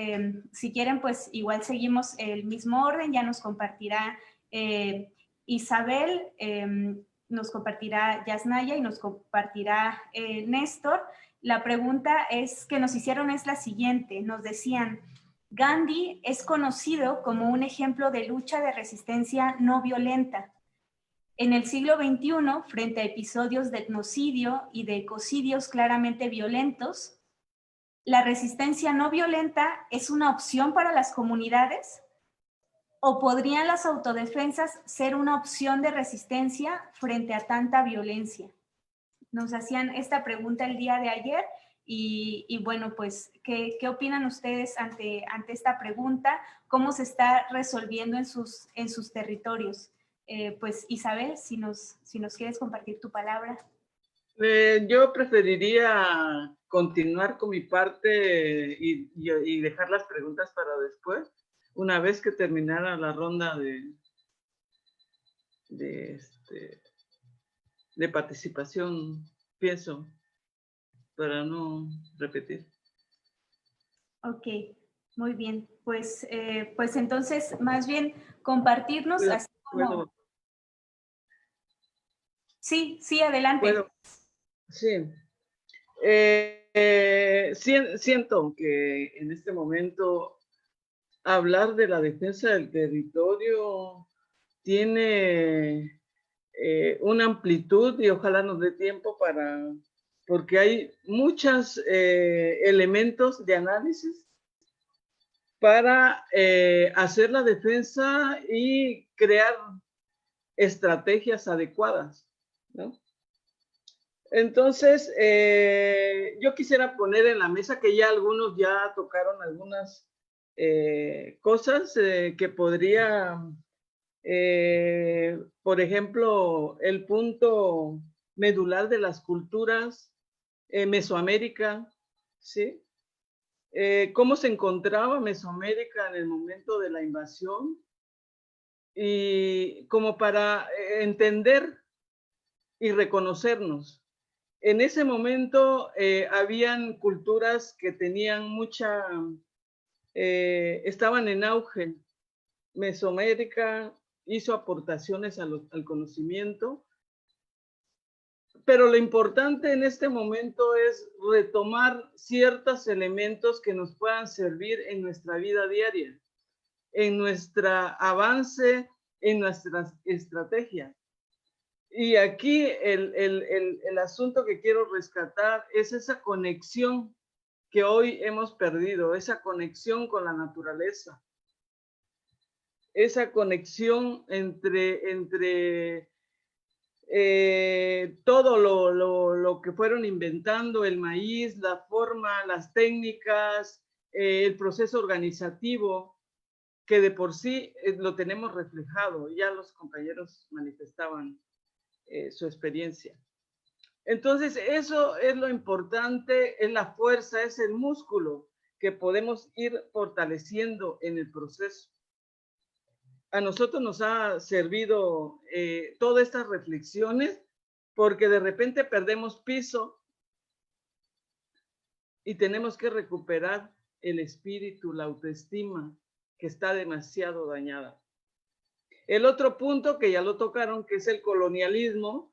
S1: si quieren, pues igual seguimos el mismo orden. Ya nos compartirá Isabel, nos compartirá Yasnaya y nos compartirá Néstor. La pregunta que nos hicieron es la siguiente. Nos decían: Gandhi es conocido como un ejemplo de lucha de resistencia no violenta. En el siglo XXI, frente a episodios de etnocidio y de ecocidios claramente violentos, ¿la resistencia no violenta es una opción para las comunidades? ¿O podrían las autodefensas ser una opción de resistencia frente a tanta violencia? Nos hacían esta pregunta el día de ayer. Y bueno, pues, ¿qué opinan ustedes ante esta pregunta? ¿Cómo se está resolviendo en sus territorios? Pues, Isabel, si nos quieres compartir tu palabra.
S6: Yo preferiría continuar con mi parte y dejar las preguntas para después, una vez que terminara la ronda de participación, pienso, para no repetir.
S1: Ok, muy bien. Pues entonces, más bien, compartirnos así como...
S6: ¿Puedo?
S1: Sí, adelante.
S6: ¿Puedo? Sí. Siento que en este momento hablar de la defensa del territorio tiene una amplitud y ojalá nos dé tiempo porque hay muchos elementos de análisis para hacer la defensa y crear estrategias adecuadas, ¿no? Entonces, yo quisiera poner en la mesa que ya algunos ya tocaron algunas cosas que podría, por ejemplo, el punto medular de las culturas, Mesoamérica, ¿sí? Cómo se encontraba Mesoamérica en el momento de la invasión y como para entender y reconocernos. En ese momento habían culturas que tenían estaban en auge. Mesoamérica hizo aportaciones al conocimiento, pero lo importante en este momento es retomar ciertos elementos que nos puedan servir en nuestra vida diaria, en nuestro avance, en nuestra estrategia. Y aquí el asunto que quiero rescatar es esa conexión que hoy hemos perdido, esa conexión con la naturaleza, esa conexión entre todo lo que fueron inventando, el maíz, la forma, las técnicas, el proceso organizativo, que de por sí lo tenemos reflejado, ya los compañeros manifestaban su experiencia. Entonces, eso es lo importante, es la fuerza, es el músculo que podemos ir fortaleciendo en el proceso. A nosotros nos ha servido todas estas reflexiones porque de repente perdemos piso y tenemos que recuperar el espíritu, la autoestima, que está demasiado dañada. El otro punto que ya lo tocaron, que es el colonialismo,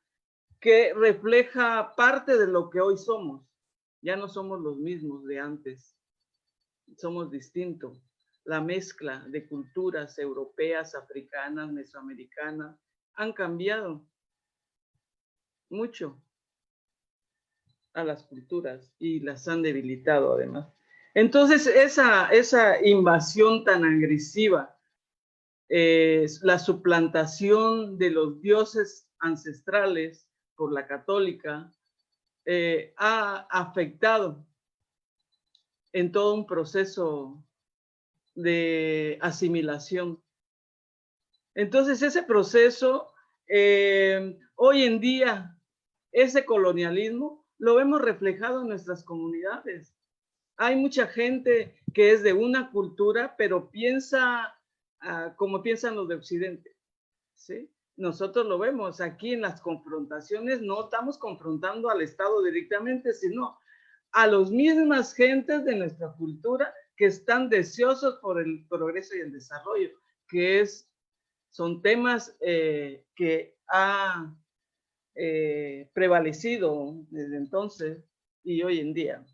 S6: que refleja parte de lo que hoy somos. Ya no somos los mismos de antes, somos distintos. La mezcla de culturas europeas, africanas, mesoamericanas, han cambiado mucho a las culturas y las han debilitado además. Entonces, esa invasión tan agresiva, la suplantación de los dioses ancestrales por la católica, ha afectado en todo un proceso de asimilación. Entonces, ese proceso, hoy en día, ese colonialismo, lo vemos reflejado en nuestras comunidades. Hay mucha gente que es de una cultura, pero piensa como piensan los de Occidente, ¿sí? Nosotros lo vemos aquí en las confrontaciones, no estamos confrontando al Estado directamente, sino a las mismas gentes de nuestra cultura que están deseosos por el progreso y el desarrollo, que son temas que ha prevalecido desde entonces y hoy en día.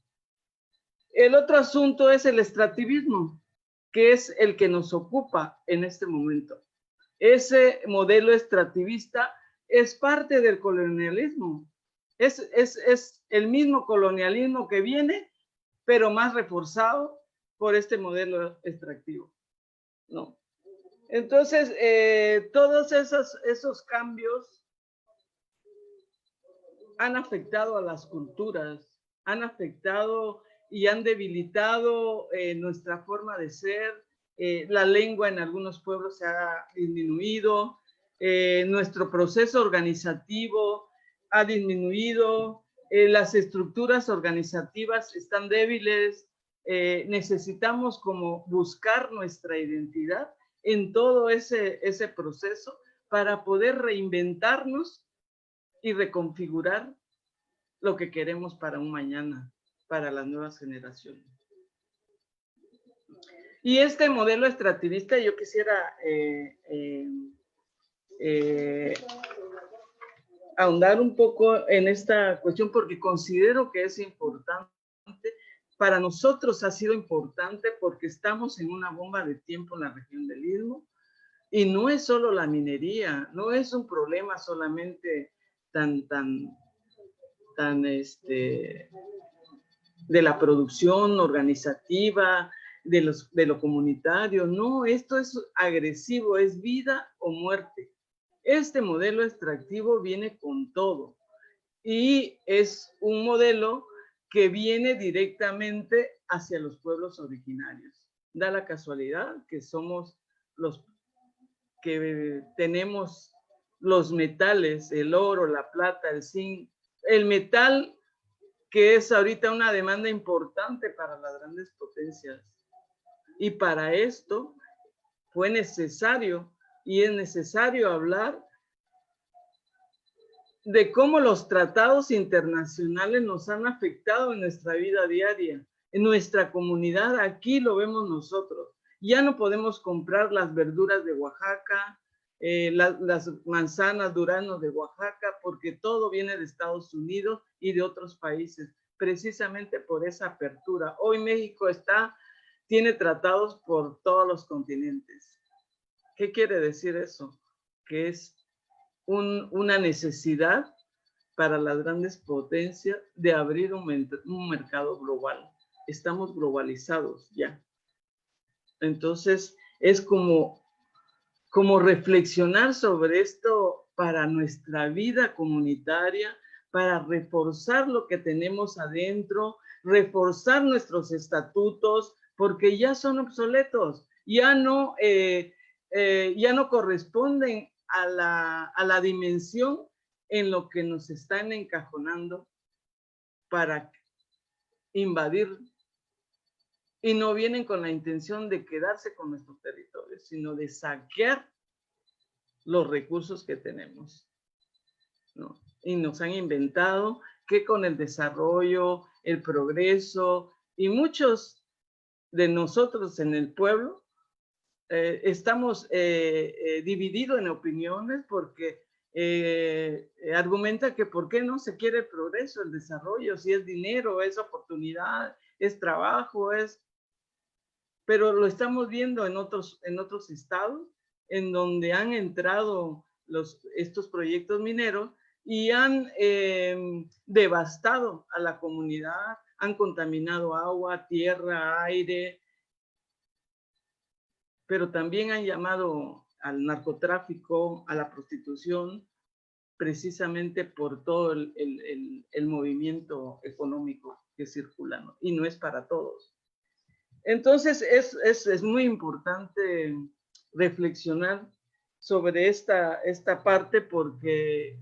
S6: El otro asunto es el extractivismo, que es el que nos ocupa en este momento. Ese modelo extractivista es parte del colonialismo. Es el mismo colonialismo que viene, pero más reforzado por este modelo extractivo, ¿no? Entonces, todos esos cambios han afectado a las culturas, han afectado y han debilitado nuestra forma de ser. La lengua en algunos pueblos se ha disminuido, nuestro proceso organizativo ha disminuido, las estructuras organizativas están débiles, necesitamos como buscar nuestra identidad en todo ese proceso para poder reinventarnos y reconfigurar lo que queremos para un mañana, para las nuevas generaciones. Y este modelo extractivista yo quisiera ahondar un poco en esta cuestión porque considero que es importante. Para nosotros ha sido importante porque estamos en una bomba de tiempo en la región del Istmo y no es solo la minería, no es un problema solamente de la producción organizativa, de lo comunitario. No, esto es agresivo, es vida o muerte. Este modelo extractivo viene con todo y es un modelo que viene directamente hacia los pueblos originarios. Da la casualidad que somos los que tenemos los metales, el oro, la plata, el zinc, el metal que es ahorita una demanda importante para las grandes potencias. Y para esto fue necesario y es necesario hablar de cómo los tratados internacionales nos han afectado en nuestra vida diaria, en nuestra comunidad. Aquí lo vemos nosotros. Ya no podemos comprar las verduras de Oaxaca, las manzanas, duraznos de Oaxaca, porque todo viene de Estados Unidos y de otros países, precisamente por esa apertura. Hoy México tiene tratados por todos los continentes. ¿Qué quiere decir eso? Que es una necesidad para las grandes potencias de abrir un mercado global. Estamos globalizados ya. Entonces, es como reflexionar sobre esto para nuestra vida comunitaria, para reforzar lo que tenemos adentro, reforzar nuestros estatutos, porque ya son obsoletos, ya no corresponden a la dimensión en lo que nos están encajonando para invadir, y no vienen con la intención de quedarse con nuestros territorios, sino de saquear los recursos que tenemos, ¿no? Y nos han inventado que con el desarrollo, el progreso, y muchos de nosotros en el pueblo estamos divididos en opiniones porque argumenta que por qué no se quiere el progreso, el desarrollo, si es dinero, es oportunidad, es trabajo, pero lo estamos viendo en otros estados en donde han entrado estos proyectos mineros y han devastado a la comunidad, han contaminado agua, tierra, aire, pero también han llamado al narcotráfico, a la prostitución, precisamente por todo el movimiento económico que circula, ¿no? Y no es para todos. Entonces, es muy importante reflexionar sobre esta parte porque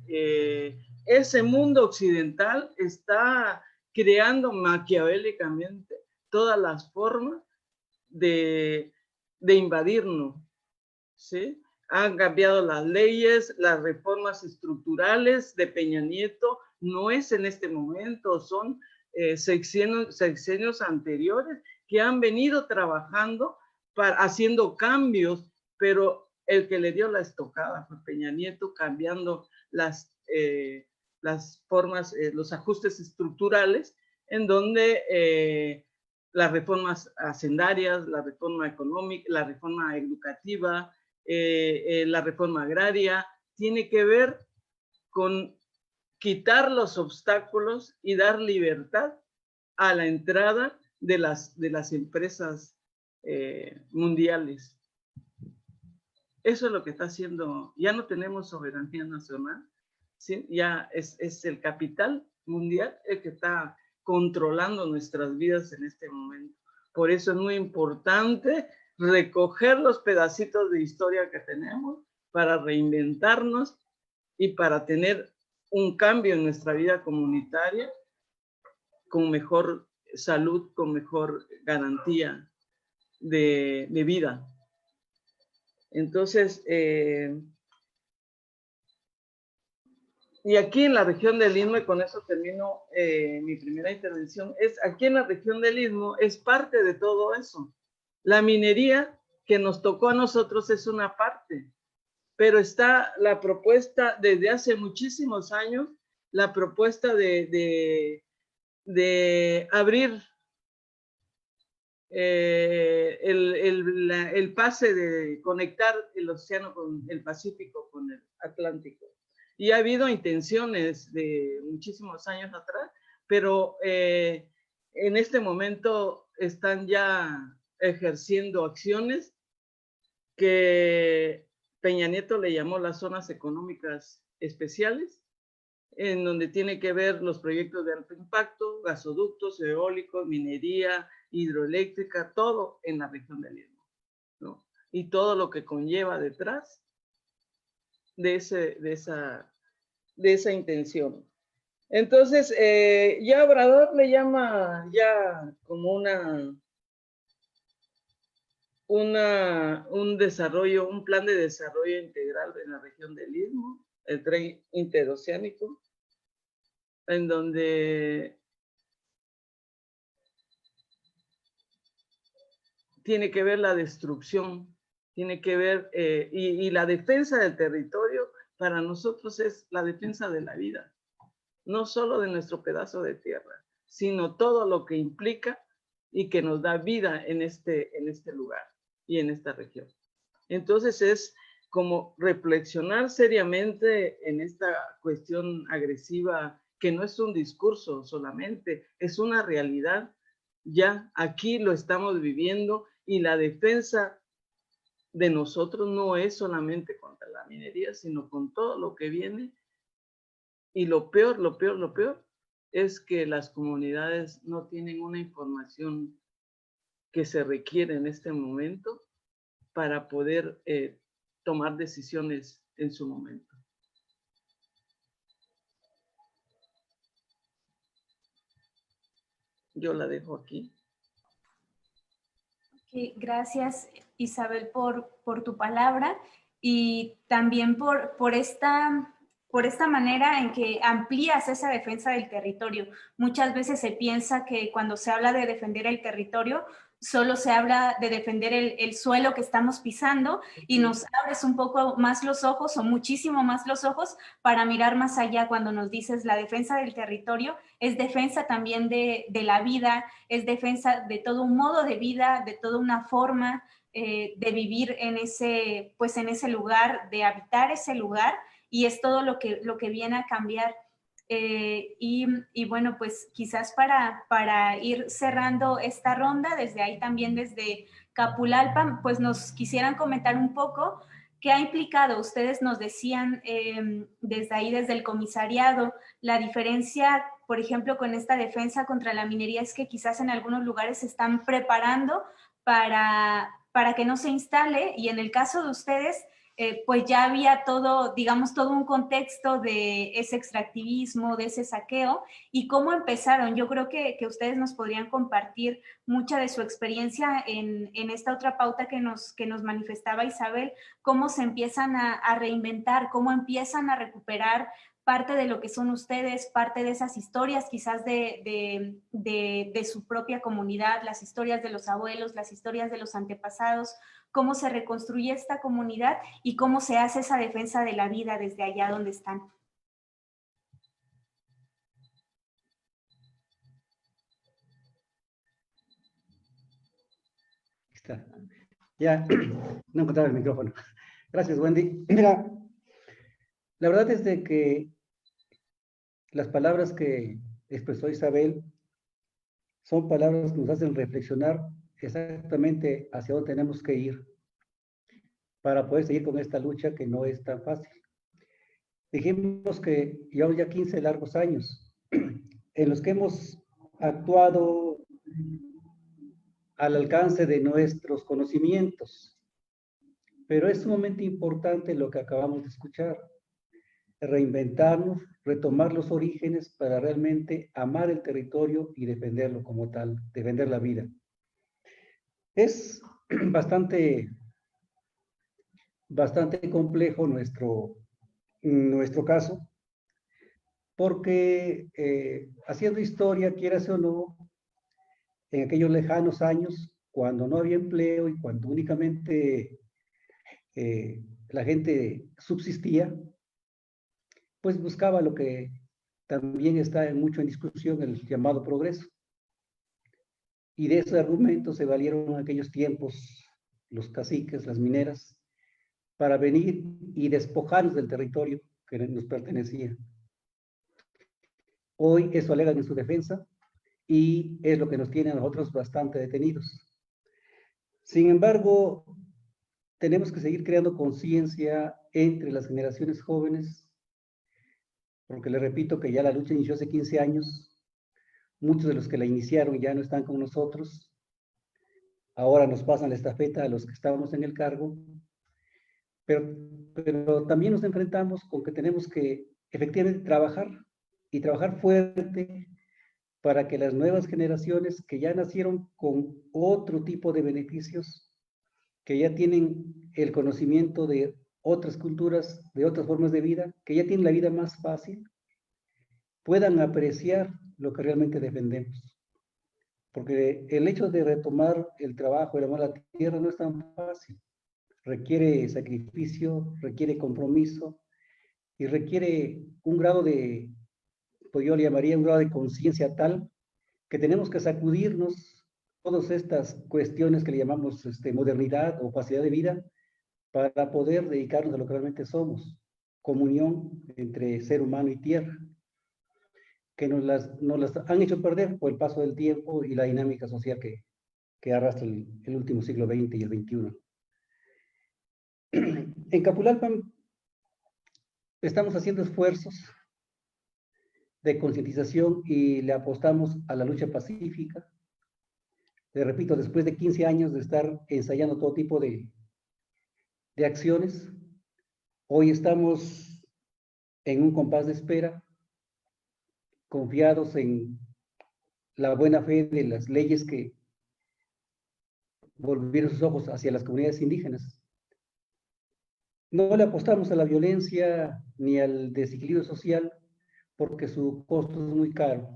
S6: ese mundo occidental está creando maquiavélicamente todas las formas de invadirnos, ¿sí? Han cambiado las leyes, las reformas estructurales de Peña Nieto, no es en este momento, son sexenios anteriores que han venido trabajando, haciendo cambios, pero el que le dio la estocada fue Peña Nieto, cambiando las formas, los ajustes estructurales, en donde las reformas hacendarias, la reforma económica, la reforma educativa, la reforma agraria, tiene que ver con quitar los obstáculos y dar libertad a la entrada de las empresas mundiales. Eso es lo que está haciendo. Ya no tenemos soberanía nacional, ¿sí? Ya es el capital mundial el que está controlando nuestras vidas en este momento. Por eso es muy importante recoger los pedacitos de historia que tenemos para reinventarnos y para tener un cambio en nuestra vida comunitaria con mejor salud, con mejor garantía de vida. Entonces, y aquí en la región del Istmo, y con eso termino mi primera intervención, aquí en la región del Istmo es parte de todo eso. La minería que nos tocó a nosotros es una parte, pero está la propuesta desde hace muchísimos años, la propuesta de abrir el pase de conectar el océano con el Pacífico con el Atlántico. Y ha habido intenciones de muchísimos años atrás, pero en este momento están ya ejerciendo acciones que Peña Nieto le llamó las zonas económicas especiales, en donde tiene que ver los proyectos de alto impacto, gasoductos, eólicos, minería, hidroeléctrica, todo en la región del Istmo, ¿no? Y todo lo que conlleva detrás de esa intención. Entonces, ya Obrador le llama ya como un desarrollo, un plan de desarrollo integral de la región del Istmo, el tren interoceánico, en donde tiene que ver la destrucción, tiene que ver, y la defensa del territorio para nosotros es la defensa de la vida, no solo de nuestro pedazo de tierra, sino todo lo que implica y que nos da vida en este lugar y en esta región. Entonces es como reflexionar seriamente en esta cuestión agresiva, que no es un discurso solamente, es una realidad. Ya aquí lo estamos viviendo y la defensa de nosotros no es solamente contra la minería, sino con todo lo que viene. Y lo peor es que las comunidades no tienen una información que se requiere en este momento para poder tomar decisiones en su momento. Yo la dejo aquí.
S1: Okay, gracias, Isabel, por tu palabra y también por esta manera en que amplías esa defensa del territorio. Muchas veces se piensa que cuando se habla de defender el territorio, solo se habla de defender el suelo que estamos pisando y nos abres un poco más los ojos o muchísimo más los ojos para mirar más allá cuando nos dices la defensa del territorio es defensa también de la vida, es defensa de todo un modo de vida, de toda una forma de vivir en ese lugar, de habitar ese lugar y es todo lo que viene a cambiar. Y bueno, pues quizás para ir cerrando esta ronda, desde ahí también desde Capulalpan, pues nos quisieran comentar un poco qué ha implicado, ustedes nos decían desde ahí, desde el comisariado, la diferencia, por ejemplo, con esta defensa contra la minería es que quizás en algunos lugares se están preparando para que no se instale y en el caso de ustedes, pues ya había todo, digamos, todo un contexto de ese extractivismo, de ese saqueo, y cómo empezaron. Yo creo que ustedes nos podrían compartir mucha de su experiencia en esta otra pauta que nos manifestaba Isabel, cómo se empiezan a reinventar, cómo empiezan a recuperar parte de lo que son ustedes, parte de esas historias quizás de su propia comunidad, las historias de los abuelos, las historias de los antepasados, cómo se reconstruye esta comunidad y cómo se hace esa defensa de la vida desde allá donde están.
S7: Está. Ya, no encontraba el micrófono. Gracias, Wendy. Mira, la verdad es de que las palabras que expresó Isabel son palabras que nos hacen reflexionar exactamente hacia dónde tenemos que ir para poder seguir con esta lucha que no es tan fácil. Dijimos que llevamos ya 15 largos años en los que hemos actuado al alcance de nuestros conocimientos, pero es sumamente importante lo que acabamos de escuchar. reinventarnos, retomar los orígenes para realmente amar el territorio y defenderlo como tal, defender la vida. Es bastante complejo nuestro caso, porque haciendo historia, quieras o no, en aquellos lejanos años, cuando no había empleo y cuando únicamente la gente subsistía, pues buscaba lo que también está mucho en discusión, el llamado progreso. Y de ese argumento se valieron en aquellos tiempos los caciques, las mineras, para venir y despojarnos del territorio que nos pertenecía. Hoy eso alegan en su defensa y es lo que nos tiene a nosotros bastante detenidos. Sin embargo, tenemos que seguir creando conciencia entre las generaciones jóvenes, porque les repito que ya la lucha inició hace 15 años, muchos de los que la iniciaron ya no están con nosotros, ahora nos pasan la estafeta a los que estábamos en el cargo, pero también nos enfrentamos con que tenemos que efectivamente trabajar y trabajar fuerte para que las nuevas generaciones que ya nacieron con otro tipo de beneficios, que ya tienen el conocimiento de otras culturas, de otras formas de vida, que ya tienen la vida más fácil, puedan apreciar lo que realmente defendemos. Porque el hecho de retomar el trabajo, el amor a la tierra no es tan fácil. Requiere sacrificio, requiere compromiso y requiere un grado de, pues yo le llamaría un grado de conciencia tal que tenemos que sacudirnos todas estas cuestiones que le llamamos modernidad o facilidad de vida para poder dedicarnos a lo que realmente somos, comunión entre ser humano y tierra, que nos las han hecho perder por el paso del tiempo y la dinámica social que arrastra el último siglo XX y el XXI. En Capulalpan estamos haciendo esfuerzos de concientización y le apostamos a la lucha pacífica. Le repito, después de 15 años de estar ensayando todo tipo de acciones, hoy estamos en un compás de espera, confiados en la buena fe de las leyes que volvieron sus ojos hacia las comunidades indígenas. No le apostamos a la violencia ni al desequilibrio social porque su costo es muy caro.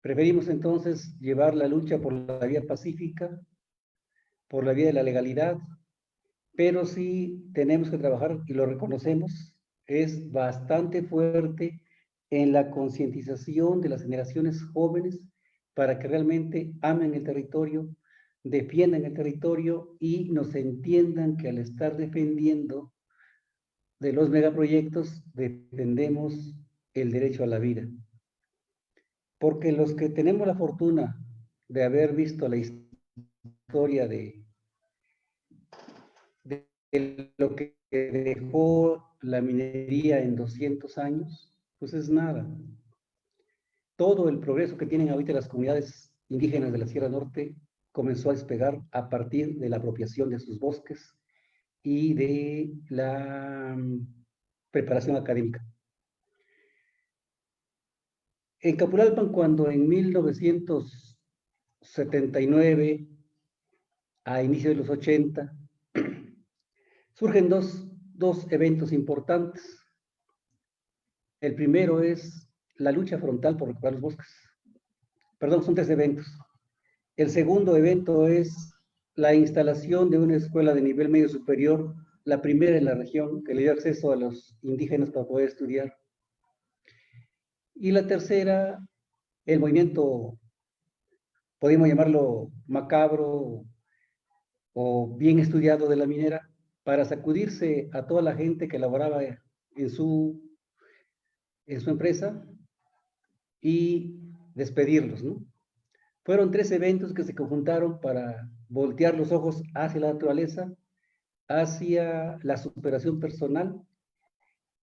S7: Preferimos entonces llevar la lucha por la vía pacífica, por la vía de la legalidad, pero sí tenemos que trabajar, y lo reconocemos, es bastante fuerte en la concientización de las generaciones jóvenes para que realmente amen el territorio, defiendan el territorio y nos entiendan que al estar defendiendo de los megaproyectos, defendemos el derecho a la vida. Porque los que tenemos la fortuna de haber visto la historia de lo que dejó la minería en 200 años, pues es nada. Todo el progreso que tienen ahorita las comunidades indígenas de la Sierra Norte comenzó a despegar a partir de la apropiación de sus bosques y de la preparación académica. En Capulalpan, cuando en 1979, a inicio de los 80, surgen dos eventos importantes. El primero es la lucha frontal por recuperar los bosques. Perdón, son 3 eventos. El segundo evento es la instalación de una escuela de nivel medio superior, la primera en la región, que le dio acceso a los indígenas para poder estudiar. Y la tercera, el movimiento, podemos llamarlo macabro o bien estudiado de la minera, para sacudirse a toda la gente que laboraba en su empresa y despedirlos, ¿no? Fueron 3 eventos que se conjuntaron para voltear los ojos hacia la naturaleza, hacia la superación personal,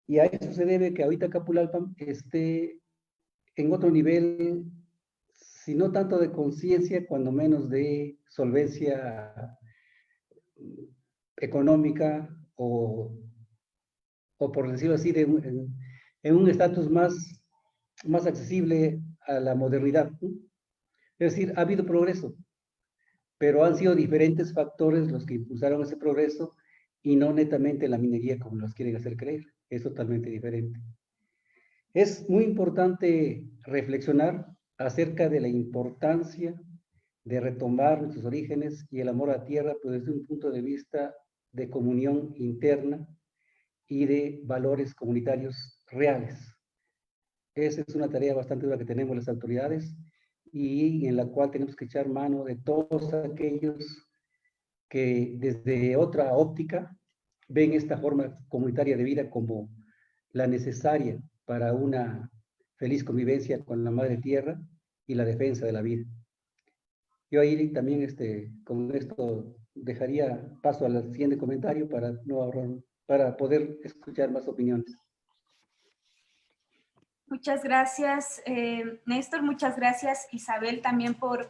S7: y a eso se debe que ahorita Capulalpan esté en otro nivel, si no tanto de conciencia, cuando menos de solvencia económica o o por decirlo así, en un estatus más accesible a la modernidad, ¿no? Es decir, ha habido progreso, pero han sido diferentes factores los que impulsaron ese progreso y no netamente la minería como nos quieren hacer creer. Es totalmente diferente. Es muy importante reflexionar acerca de la importancia de retomar nuestros orígenes y el amor a la tierra, pero desde un punto de vista de comunión interna y de valores comunitarios reales. Esa es una tarea bastante dura que tenemos las autoridades y en la cual tenemos que echar mano de todos aquellos que desde otra óptica ven esta forma comunitaria de vida como la necesaria para una feliz convivencia con la madre tierra y la defensa de la vida. Yo ahí también con esto dejaría paso al siguiente comentario para poder escuchar más opiniones.
S1: Muchas gracias, Néstor. Muchas gracias, Isabel, también por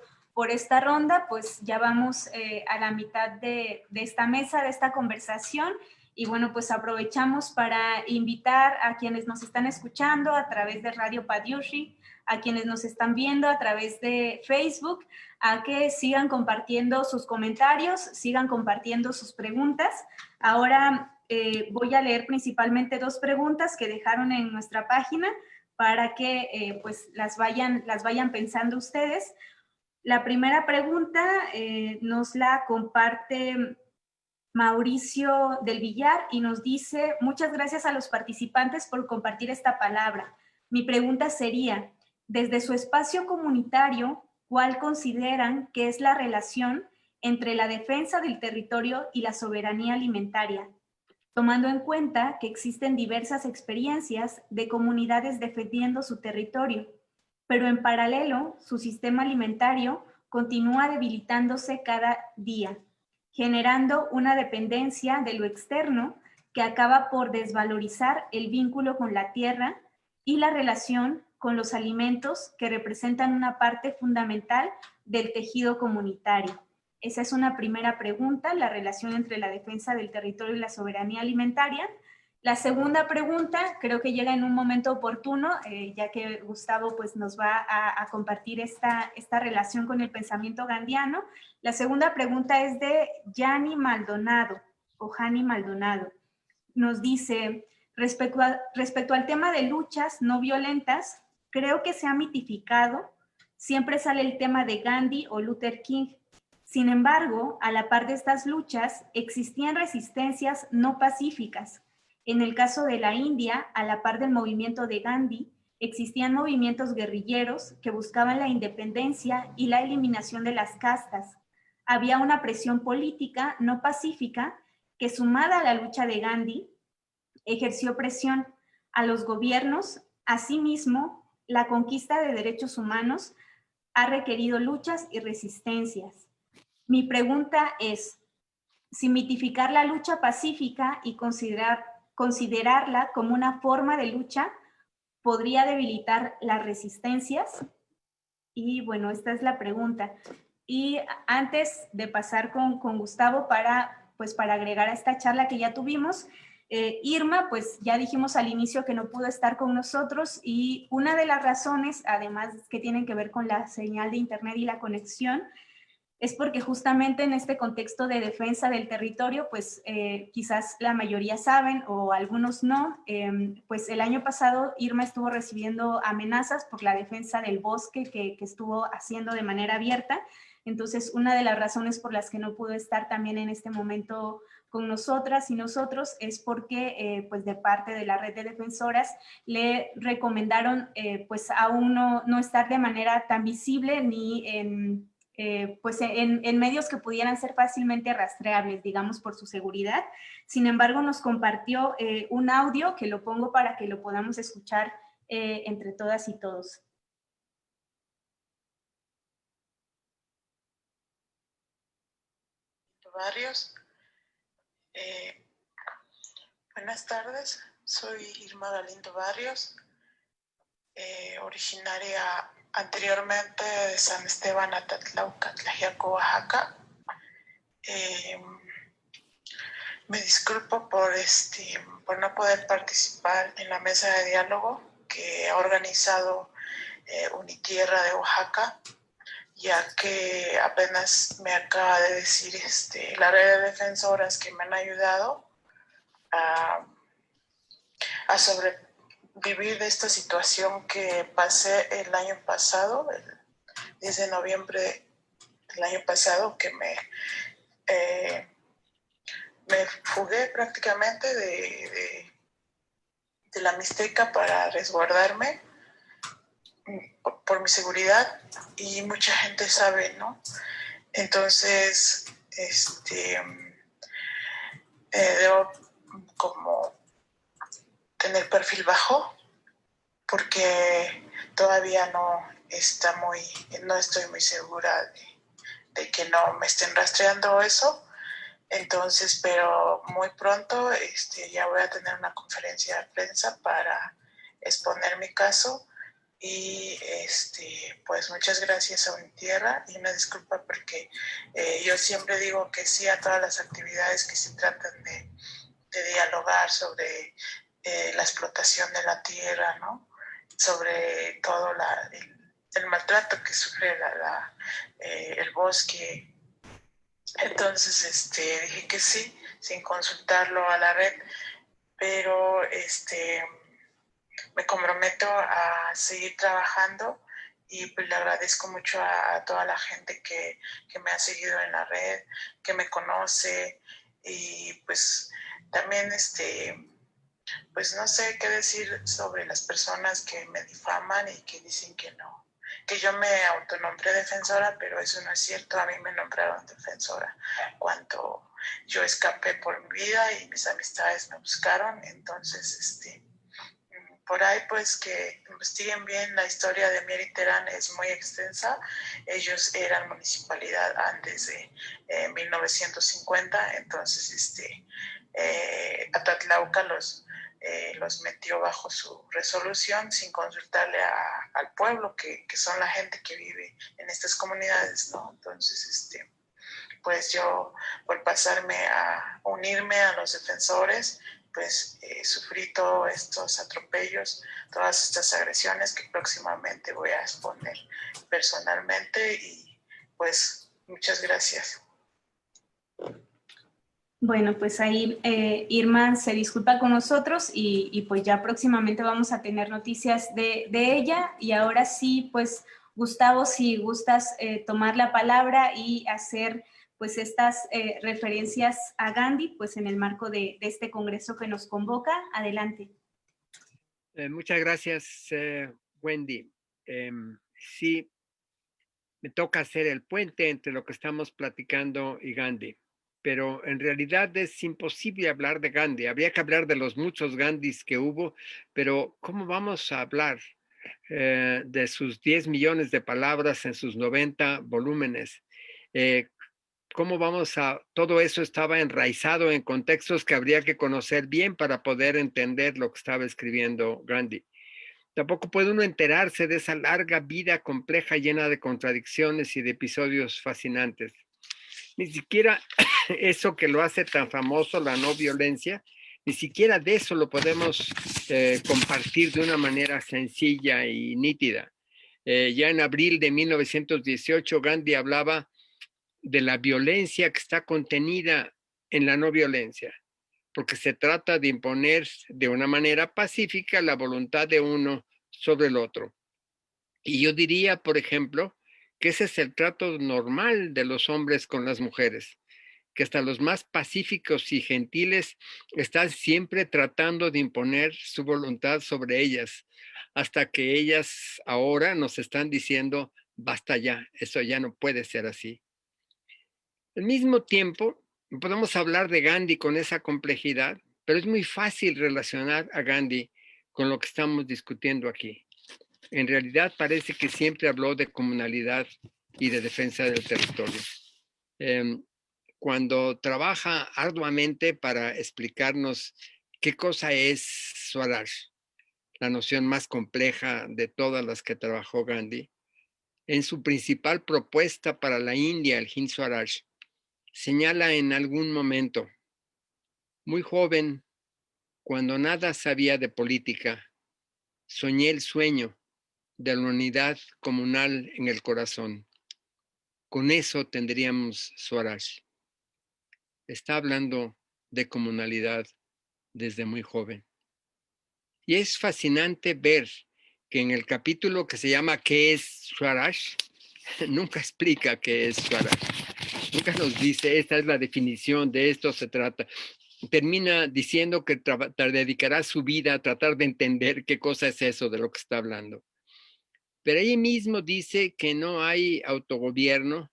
S1: esta ronda. Pues ya vamos a la mitad de esta mesa, de esta conversación. Y bueno, pues aprovechamos para invitar a quienes nos están escuchando a través de Radio Padiushi, a quienes nos están viendo a través de Facebook, a que sigan compartiendo sus comentarios, sigan compartiendo sus preguntas. Ahora voy a leer principalmente 2 preguntas que dejaron en nuestra página para que pues las vayan pensando ustedes. La primera pregunta nos la comparte Mauricio del Villar y nos dice: muchas gracias a los participantes por compartir esta palabra. Mi pregunta sería, desde su espacio comunitario, ¿cuál consideran que es la relación entre la defensa del territorio y la soberanía alimentaria? Tomando en cuenta que existen diversas experiencias de comunidades defendiendo su territorio, pero en paralelo su sistema alimentario continúa debilitándose cada día, generando una dependencia de lo externo que acaba por desvalorizar el vínculo con la tierra y la relación con los alimentos que representan una parte fundamental del tejido comunitario. Esa es una primera pregunta, la relación entre la defensa del territorio y la soberanía alimentaria. La segunda pregunta creo que llega en un momento oportuno, ya que Gustavo pues, nos va a compartir esta relación con el pensamiento gandhiano. La segunda pregunta es de Jani Maldonado, o Jani Maldonado. Nos dice, respecto al tema de luchas no violentas, creo que se ha mitificado. Siempre sale el tema de Gandhi o Luther King. Sin embargo, a la par de estas luchas, existían resistencias no pacíficas. En el caso de la India, a la par del movimiento de Gandhi, existían movimientos guerrilleros que buscaban la independencia y la eliminación de las castas. Había una presión política no pacífica que, sumada a la lucha de Gandhi, ejerció presión a los gobiernos. Asimismo, la conquista de derechos humanos ha requerido luchas y resistencias. Mi pregunta es, si mitificar la lucha pacífica y considerarla como una forma de lucha podría debilitar las resistencias. Y bueno, esta es la pregunta. Y antes de pasar con Gustavo para agregar a esta charla que ya tuvimos, Irma, pues ya dijimos al inicio que no pudo estar con nosotros y una de las razones, además que tienen que ver con la señal de internet y la conexión, es porque justamente en este contexto de defensa del territorio, pues quizás la mayoría saben o algunos no, pues el año pasado Irma estuvo recibiendo amenazas por la defensa del bosque que estuvo haciendo de manera abierta. Entonces, una de las razones por las que no pudo estar también en este momento con nosotras y nosotros es porque pues de parte de la red de defensoras le recomendaron pues aún no estar de manera tan visible ni pues en medios que pudieran ser fácilmente rastreables, digamos, por su seguridad. Sin embargo, nos compartió un audio que lo pongo para que lo podamos escuchar entre todas y todos.
S8: Barrios. Buenas tardes, soy Irma Galindo Barrios, originaria anteriormente de San Esteban Atatlauca, Tlaxiaco, Oaxaca. Me disculpo por no poder participar en la mesa de diálogo que ha organizado Unitierra de Oaxaca, ya que apenas me acaba de decir la red de defensoras que me han ayudado a sobrevivir de esta situación que pasé el año pasado, el 10 de noviembre del año pasado, que me fugué prácticamente de la Mixteca para resguardarme por mi seguridad, y mucha gente sabe, ¿no? Entonces, debo como tener perfil bajo porque todavía no estoy muy segura de que no me estén rastreando eso. Entonces, pero muy pronto ya voy a tener una conferencia de prensa para exponer mi caso. Y pues muchas gracias a Unitierra, y una disculpa porque yo siempre digo que sí a todas las actividades que se tratan de dialogar sobre la explotación de la tierra, ¿no? Sobre todo el maltrato que sufre el bosque. Entonces dije que sí, sin consultarlo a la red, pero me comprometo a seguir trabajando, y pues le agradezco mucho a toda la gente que me ha seguido en la red, que me conoce, y pues también pues no sé qué decir sobre las personas que me difaman y que dicen que no, que yo me autonombré defensora, pero eso no es cierto. A mí me nombraron defensora cuando yo escapé por mi vida y mis amistades me buscaron. Entonces, por ahí pues que investiguen bien la historia de Mier y Terán, es muy extensa. Ellos eran municipalidad antes de 1950, entonces Atatlauca los metió bajo su resolución sin consultarle al pueblo, que son la gente que vive en estas comunidades, ¿no? Entonces, pues yo, por pasarme a unirme a los defensores, pues sufrí todos estos atropellos, todas estas agresiones que próximamente voy a exponer personalmente, y pues muchas gracias.
S1: Bueno, pues ahí Irma se disculpa con nosotros y pues ya próximamente vamos a tener noticias de ella. Y ahora sí, pues Gustavo, si gustas tomar la palabra y hacer pues estas referencias a Gandhi, pues en el marco de este congreso que nos convoca. Adelante.
S9: Muchas gracias, Wendy. Sí, me toca hacer el puente entre lo que estamos platicando y Gandhi, pero en realidad es imposible hablar de Gandhi. Habría que hablar de los muchos Gandhis que hubo, pero ¿cómo vamos a hablar de sus 10 millones de palabras en sus 90 volúmenes? ¿Cómo vamos a...? Todo eso estaba enraizado en contextos que habría que conocer bien para poder entender lo que estaba escribiendo Gandhi. Tampoco puede uno enterarse de esa larga vida compleja, llena de contradicciones y de episodios fascinantes. Ni siquiera eso que lo hace tan famoso, la no violencia, ni siquiera de eso lo podemos compartir de una manera sencilla y nítida. Ya en abril de 1918, Gandhi hablaba de la violencia que está contenida en la no violencia, porque se trata de imponer de una manera pacífica la voluntad de uno sobre el otro. Y yo diría, por ejemplo, que ese es el trato normal de los hombres con las mujeres, que hasta los más pacíficos y gentiles están siempre tratando de imponer su voluntad sobre ellas, hasta que ellas ahora nos están diciendo, basta ya, eso ya no puede ser así. Al mismo tiempo, podemos hablar de Gandhi con esa complejidad, pero es muy fácil relacionar a Gandhi con lo que estamos discutiendo aquí. En realidad parece que siempre habló de comunalidad y de defensa del territorio. Cuando trabaja arduamente para explicarnos qué cosa es Swaraj, la noción más compleja de todas las que trabajó Gandhi, en su principal propuesta para la India, el Hind Swaraj, señala en algún momento, Muy joven, cuando nada sabía de política, soñé el sueño de la unidad comunal en el corazón. Con eso tendríamos Swaraj. Está hablando de comunalidad desde muy joven. Y es fascinante ver que en el capítulo que se llama ¿Qué es Swaraj? Nunca explica qué es Swaraj. Nunca nos dice, esta es la definición, de esto se trata. Termina diciendo que dedicará su vida a tratar de entender qué cosa es eso de lo que está hablando. Pero ahí mismo dice que no hay autogobierno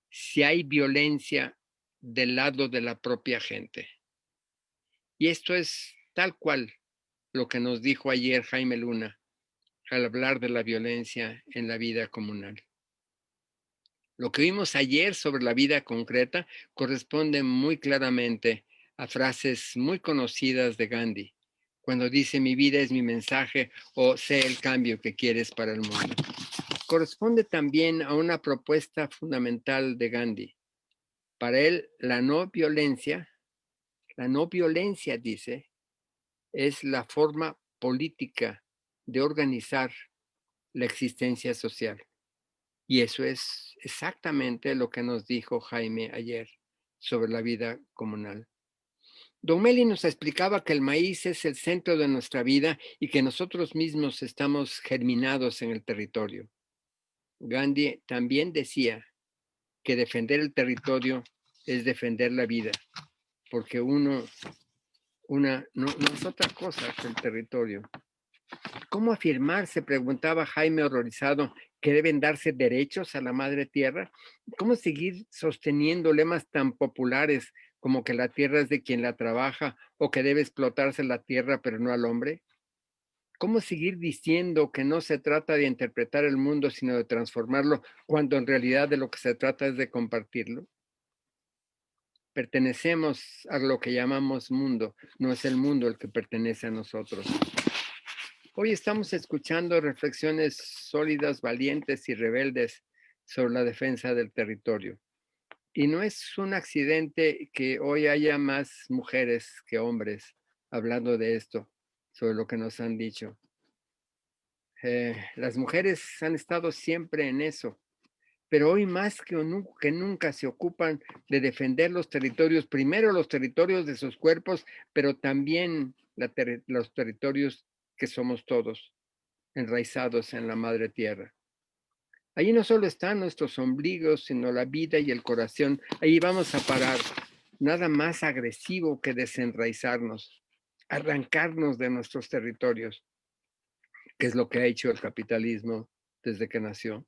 S9: si hay violencia del lado de la propia gente. Y esto es tal cual lo que nos dijo ayer Jaime Luna al hablar de la violencia en la vida comunal. Lo que vimos ayer sobre la vida concreta corresponde muy claramente a frases muy conocidas de Gandhi, cuando dice mi vida es mi mensaje o sé el cambio que quieres para el mundo. Corresponde también a una propuesta fundamental de Gandhi. Para él, la no violencia, dice, es la forma política de organizar la existencia social. Y eso es exactamente lo que nos dijo Jaime ayer sobre la vida comunal. Don Meli nos explicaba que el maíz es el centro de nuestra vida y que nosotros mismos estamos germinados en el territorio. Gandhi también decía que defender el territorio es defender la vida, porque no es otra cosa que el territorio. ¿Cómo afirmar, se preguntaba Jaime horrorizado, que deben darse derechos a la madre tierra? ¿Cómo seguir sosteniendo lemas tan populares como que la tierra es de quien la trabaja o que debe explotarse la tierra pero no al hombre? ¿Cómo seguir diciendo que no se trata de interpretar el mundo sino de transformarlo cuando en realidad de lo que se trata es de compartirlo? Pertenecemos a lo que llamamos mundo, no es el mundo el que pertenece a nosotros. Hoy estamos escuchando reflexiones sólidas, valientes y rebeldes sobre la defensa del territorio. Y no es un accidente que hoy haya más mujeres que hombres hablando de esto, sobre lo que nos han dicho. Las mujeres han estado siempre en eso, pero hoy más que nunca se ocupan de defender los territorios, primero los territorios de sus cuerpos, pero también los territorios que somos todos, enraizados en la madre tierra. Allí no solo están nuestros ombligos, sino la vida y el corazón. Ahí vamos a parar. Nada más agresivo que desenraizarnos, arrancarnos de nuestros territorios, que es lo que ha hecho el capitalismo desde que nació.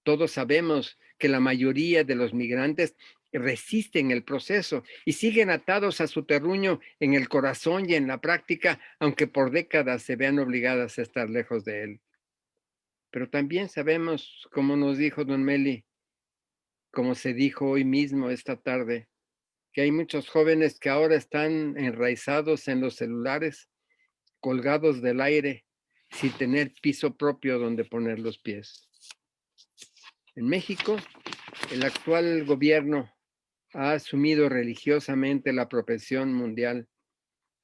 S9: Todos sabemos que la mayoría de los migrantes resisten el proceso y siguen atados a su terruño en el corazón y en la práctica, aunque por décadas se vean obligadas a estar lejos de él. Pero también sabemos, como nos dijo don Meli, como se dijo hoy mismo esta tarde, que hay muchos jóvenes que ahora están enraizados en los celulares, colgados del aire, sin tener piso propio donde poner los pies. En México, el actual gobierno ha asumido religiosamente la propensión mundial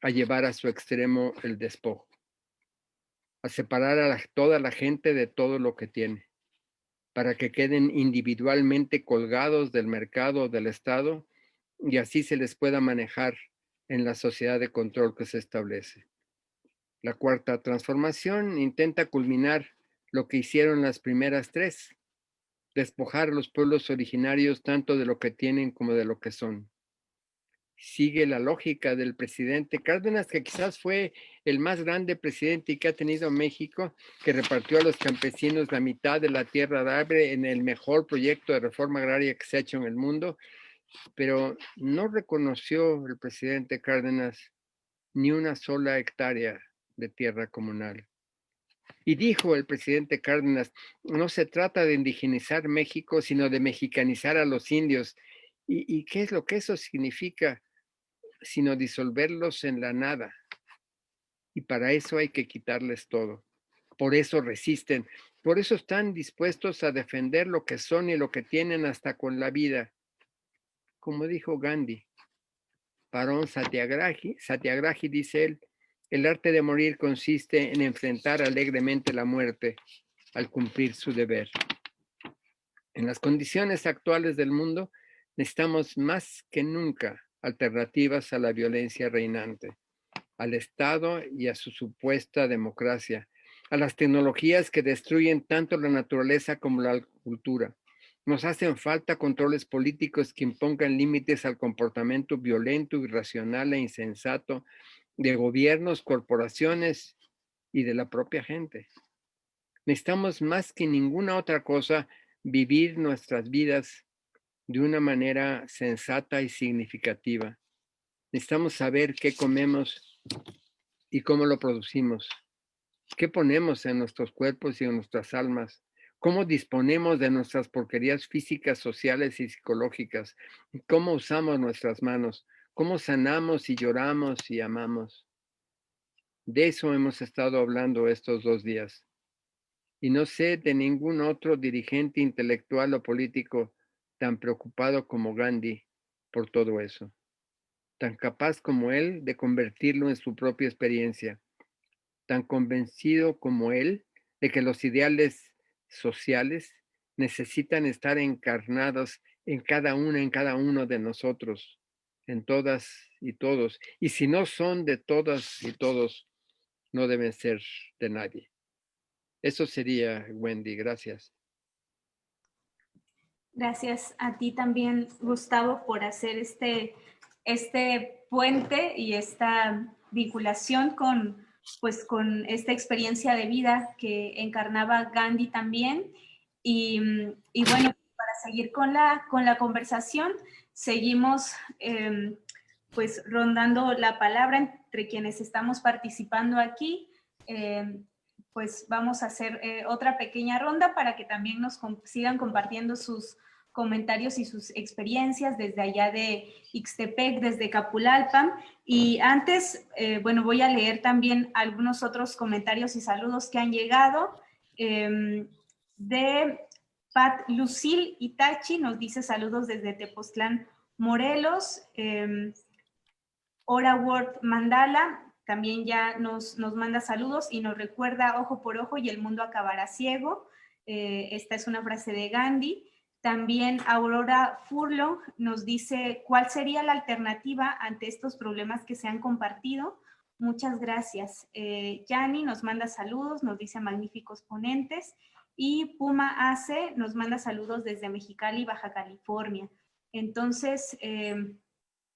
S9: a llevar a su extremo el despojo, a separar a toda la gente de todo lo que tiene, para que queden individualmente colgados del mercado o del Estado y así se les pueda manejar en la sociedad de control que se establece. La cuarta transformación intenta culminar lo que hicieron las primeras tres: despojar a los pueblos originarios tanto de lo que tienen como de lo que son. Sigue la lógica del presidente Cárdenas, que quizás fue el más grande presidente que ha tenido México, que repartió a los campesinos la mitad de la tierra arable en el mejor proyecto de reforma agraria que se ha hecho en el mundo, pero no reconoció el presidente Cárdenas ni una sola hectárea de tierra comunal. Y dijo el presidente Cárdenas, no se trata de indigenizar México, sino de mexicanizar a los indios. ¿Y qué es lo que eso significa? Sino disolverlos en la nada. Y para eso hay que quitarles todo. Por eso resisten. Por eso están dispuestos a defender lo que son y lo que tienen hasta con la vida. Como dijo Gandhi, Parón Satyagrahi, dice él, el arte de morir consiste en enfrentar alegremente la muerte al cumplir su deber. En las condiciones actuales del mundo, necesitamos más que nunca alternativas a la violencia reinante, al Estado y a su supuesta democracia, a las tecnologías que destruyen tanto la naturaleza como la cultura. Nos hacen falta controles políticos que impongan límites al comportamiento violento, irracional e insensato de gobiernos, corporaciones y de la propia gente. Necesitamos más que ninguna otra cosa vivir nuestras vidas de una manera sensata y significativa. Necesitamos saber qué comemos y cómo lo producimos, qué ponemos en nuestros cuerpos y en nuestras almas, cómo disponemos de nuestras porquerías físicas, sociales y psicológicas, cómo usamos nuestras manos, cómo sanamos y lloramos y amamos. De eso hemos estado hablando estos 2 días. Y no sé de ningún otro dirigente intelectual o político tan preocupado como Gandhi por todo eso, tan capaz como él de convertirlo en su propia experiencia, tan convencido como él de que los ideales sociales necesitan estar encarnados en cada uno de nosotros, en todas y todos. Y si no son de todas y todos, no deben ser de nadie. Eso sería, Wendy. Gracias.
S1: Gracias a ti también, Gustavo, por hacer este puente y esta vinculación con esta experiencia de vida que encarnaba Gandhi también. Y bueno, para seguir con la conversación, seguimos pues rondando la palabra entre quienes estamos participando aquí. Pues vamos a hacer otra pequeña ronda para que también nos sigan compartiendo sus comentarios y sus experiencias desde allá de Ixtepec, desde Capulalpan. Y antes, bueno, voy a leer también algunos otros comentarios y saludos que han llegado. De Pat Lucille Itachi, nos dice saludos desde Tepoztlán, Morelos. Ora Word Mandala también ya nos manda saludos y nos recuerda ojo por ojo y el mundo acabará ciego. Esta es una frase de Gandhi. También Aurora Furlong nos dice cuál sería la alternativa ante estos problemas que se han compartido. Muchas gracias. Yani nos manda saludos, nos dice magníficos ponentes. Y Puma Ace nos manda saludos desde Mexicali, Baja California. Entonces,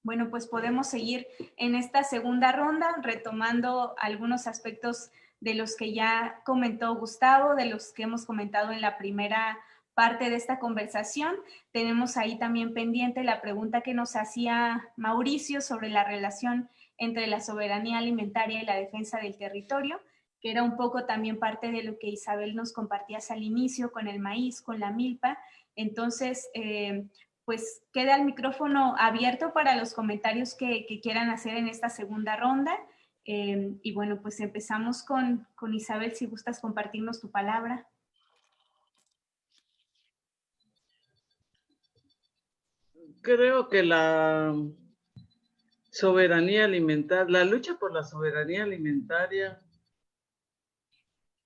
S1: bueno, pues podemos seguir en esta segunda ronda retomando algunos aspectos de los que ya comentó Gustavo, de los que hemos comentado en la primera parte de esta conversación. Tenemos ahí también pendiente la pregunta que nos hacía Mauricio sobre la relación entre la soberanía alimentaria y la defensa del territorio, que era un poco también parte de lo que Isabel nos compartía al inicio con el maíz, con la milpa. Entonces, pues queda el micrófono abierto para los comentarios que quieran hacer en esta segunda ronda. Y bueno, pues empezamos con Isabel, si gustas compartirnos tu palabra.
S6: Creo que la soberanía alimentaria, la lucha por la soberanía alimentaria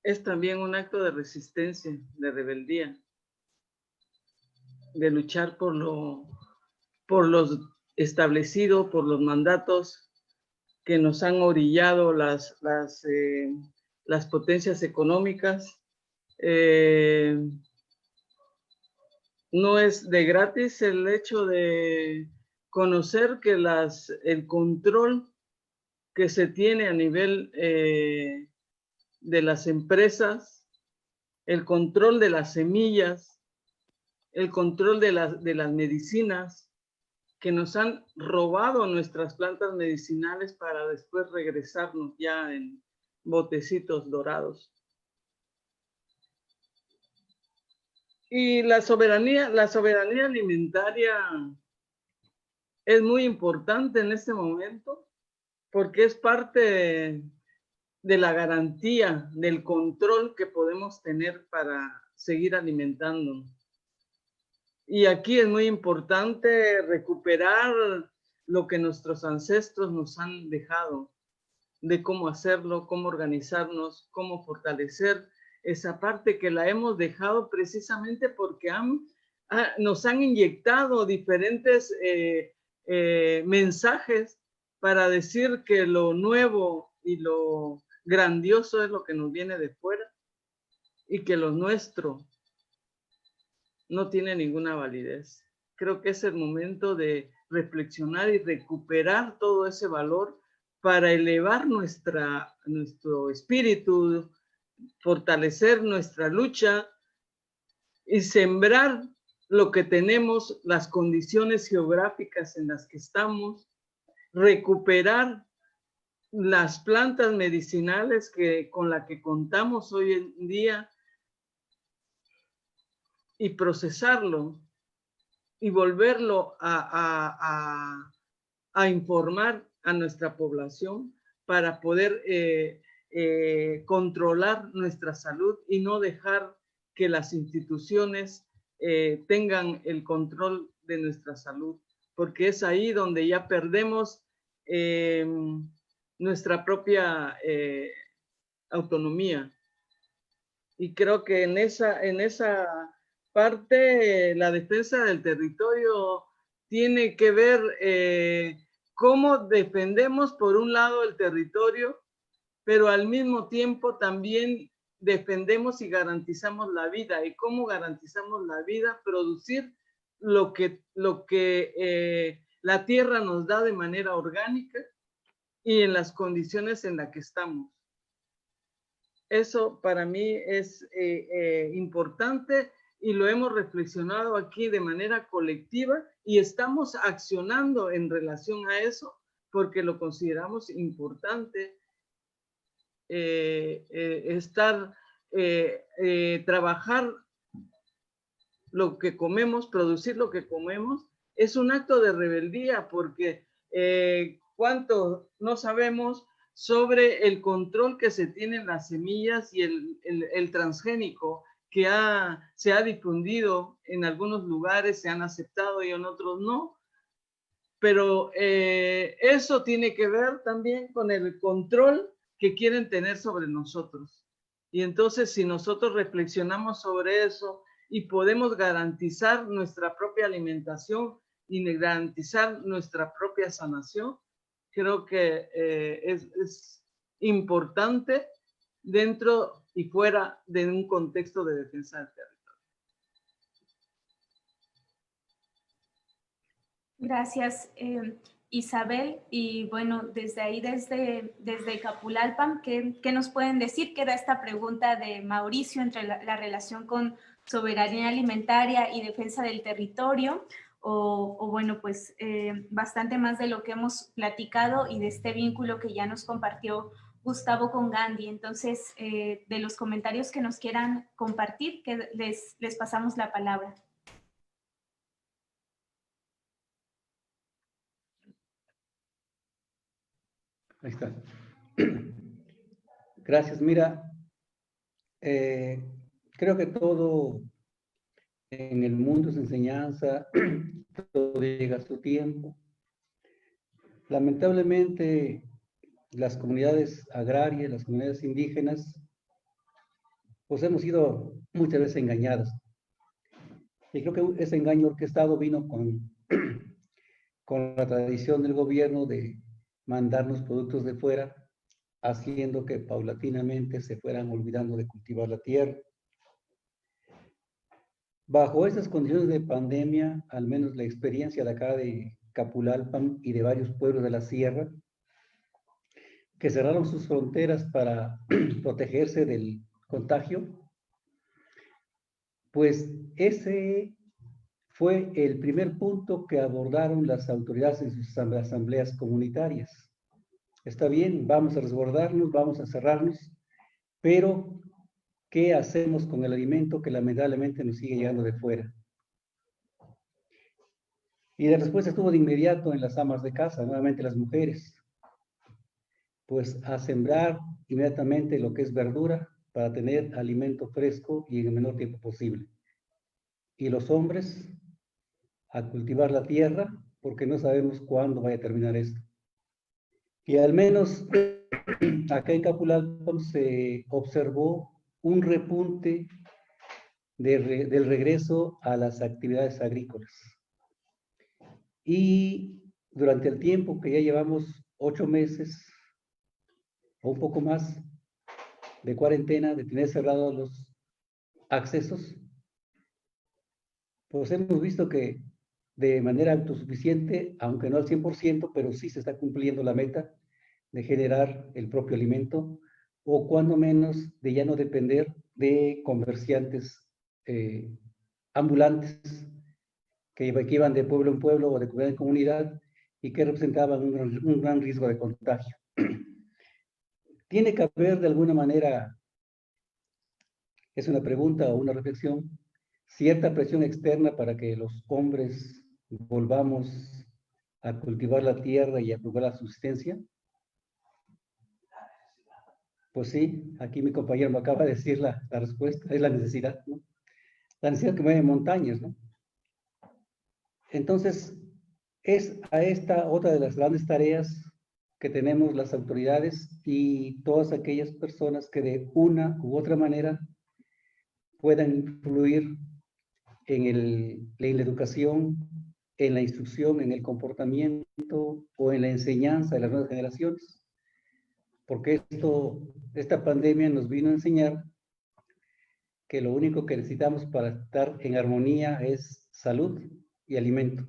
S6: es también un acto de resistencia, de rebeldía, de luchar por lo establecido, por los mandatos que nos han orillado las potencias económicas. No es de gratis el hecho de conocer que el control que se tiene a nivel de las empresas, el control de las semillas, el control de las medicinas, que nos han robado nuestras plantas medicinales para después regresarnos ya en botecitos dorados. Y la soberanía alimentaria es muy importante en este momento porque es parte de la garantía del control que podemos tener para seguir alimentándonos. Y aquí es muy importante recuperar lo que nuestros ancestros nos han dejado, de cómo hacerlo, cómo organizarnos, cómo fortalecer esa parte que la hemos dejado precisamente porque nos han inyectado diferentes mensajes para decir que lo nuevo y lo grandioso es lo que nos viene de fuera y que lo nuestro no tiene ninguna validez. Creo que es el momento de reflexionar y recuperar todo ese valor para elevar nuestro espíritu, fortalecer nuestra lucha y sembrar lo que tenemos, las condiciones geográficas en las que estamos, recuperar las plantas medicinales con las que contamos hoy en día y procesarlo y volverlo a informar a nuestra población para poder controlar nuestra salud y no dejar que las instituciones tengan el control de nuestra salud, porque es ahí donde ya perdemos nuestra propia autonomía. Y creo que en esa parte la defensa del territorio tiene que ver cómo defendemos por un lado el territorio, pero al mismo tiempo también defendemos y garantizamos la vida. ¿Y cómo garantizamos la vida? Producir lo que la tierra nos da de manera orgánica y en las condiciones en las que estamos. Eso para mí es importante y lo hemos reflexionado aquí de manera colectiva y estamos accionando en relación a eso porque lo consideramos importante trabajar lo que comemos, producir lo que comemos, es un acto de rebeldía porque cuánto no sabemos sobre el control que se tiene en las semillas y el transgénico que se ha difundido en algunos lugares, se han aceptado y en otros no. Pero eso tiene que ver también con el control que quieren tener sobre nosotros. Y entonces, si nosotros reflexionamos sobre eso y podemos garantizar nuestra propia alimentación y garantizar nuestra propia sanación, creo que es importante dentro y fuera de un contexto de defensa del territorio.
S1: Gracias, Isabel. Y bueno, desde ahí, desde Capulalpan, ¿qué nos pueden decir? Queda esta pregunta de Mauricio entre la relación con soberanía alimentaria y defensa del territorio, o bueno, pues bastante más de lo que hemos platicado y de este vínculo que ya nos compartió Gustavo con Gandhi. Entonces, de los comentarios que nos quieran compartir, que les pasamos la palabra.
S7: Ahí está. Gracias. Mira, creo que todo en el mundo es enseñanza, todo llega a su tiempo. Lamentablemente, las comunidades agrarias, las comunidades indígenas, pues hemos sido muchas veces engañadas. Y creo que ese engaño orquestado vino con la tradición del gobierno de mandarnos productos de fuera, haciendo que paulatinamente se fueran olvidando de cultivar la tierra. Bajo esas condiciones de pandemia, al menos la experiencia de acá de Capulalpan y de varios pueblos de la sierra, que cerraron sus fronteras para protegerse del contagio, pues ese fue el primer punto que abordaron las autoridades en sus asambleas comunitarias. Está bien, vamos a resguardarnos, vamos a cerrarnos, pero ¿qué hacemos con el alimento que lamentablemente nos sigue llegando de fuera? Y la respuesta estuvo de inmediato en las amas de casa, nuevamente las mujeres, pues a sembrar inmediatamente lo que es verdura para tener alimento fresco y en el menor tiempo posible. Y los hombres a cultivar la tierra porque no sabemos cuándo vaya a terminar esto. Y al menos acá en Capulalpan se observó un repunte del regreso a las actividades agrícolas. Y durante el tiempo que ya llevamos 8 meses o un poco más de cuarentena, de tener cerrados los accesos, pues hemos visto que de manera autosuficiente, aunque no al 100%, pero sí se está cumpliendo la meta de generar el propio alimento, o cuando menos de ya no depender de comerciantes ambulantes que iban de pueblo en pueblo o de comunidad en comunidad y que representaban un gran riesgo de contagio. Tiene que haber de alguna manera, es una pregunta o una reflexión, cierta presión externa para que los hombres volvamos a cultivar la tierra y a probar la subsistencia. Pues sí, aquí mi compañero me acaba de decir la respuesta, es la necesidad, ¿no? La necesidad que mueve montañas, ¿no? Entonces, es a esta otra de las grandes tareas que tenemos las autoridades y todas aquellas personas que de una u otra manera puedan influir en la educación, en la instrucción, en el comportamiento o en la enseñanza de las nuevas generaciones. Porque esta pandemia nos vino a enseñar que lo único que necesitamos para estar en armonía es salud y alimento.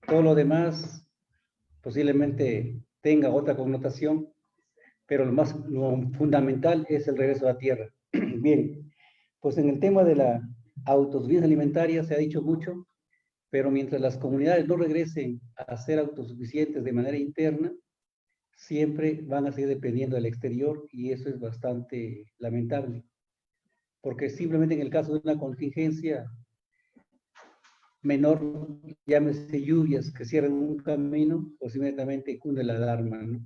S7: Todo lo demás posiblemente tenga otra connotación, pero lo fundamental es el regreso a la tierra. Bien, pues en el tema de la autosuficiencia alimentaria se ha dicho mucho, pero mientras las comunidades no regresen a ser autosuficientes de manera interna, siempre van a seguir dependiendo del exterior y eso es bastante lamentable, porque simplemente en el caso de una contingencia menor, llámese lluvias que cierran un camino, pues inmediatamente cunde la alarma, ¿no?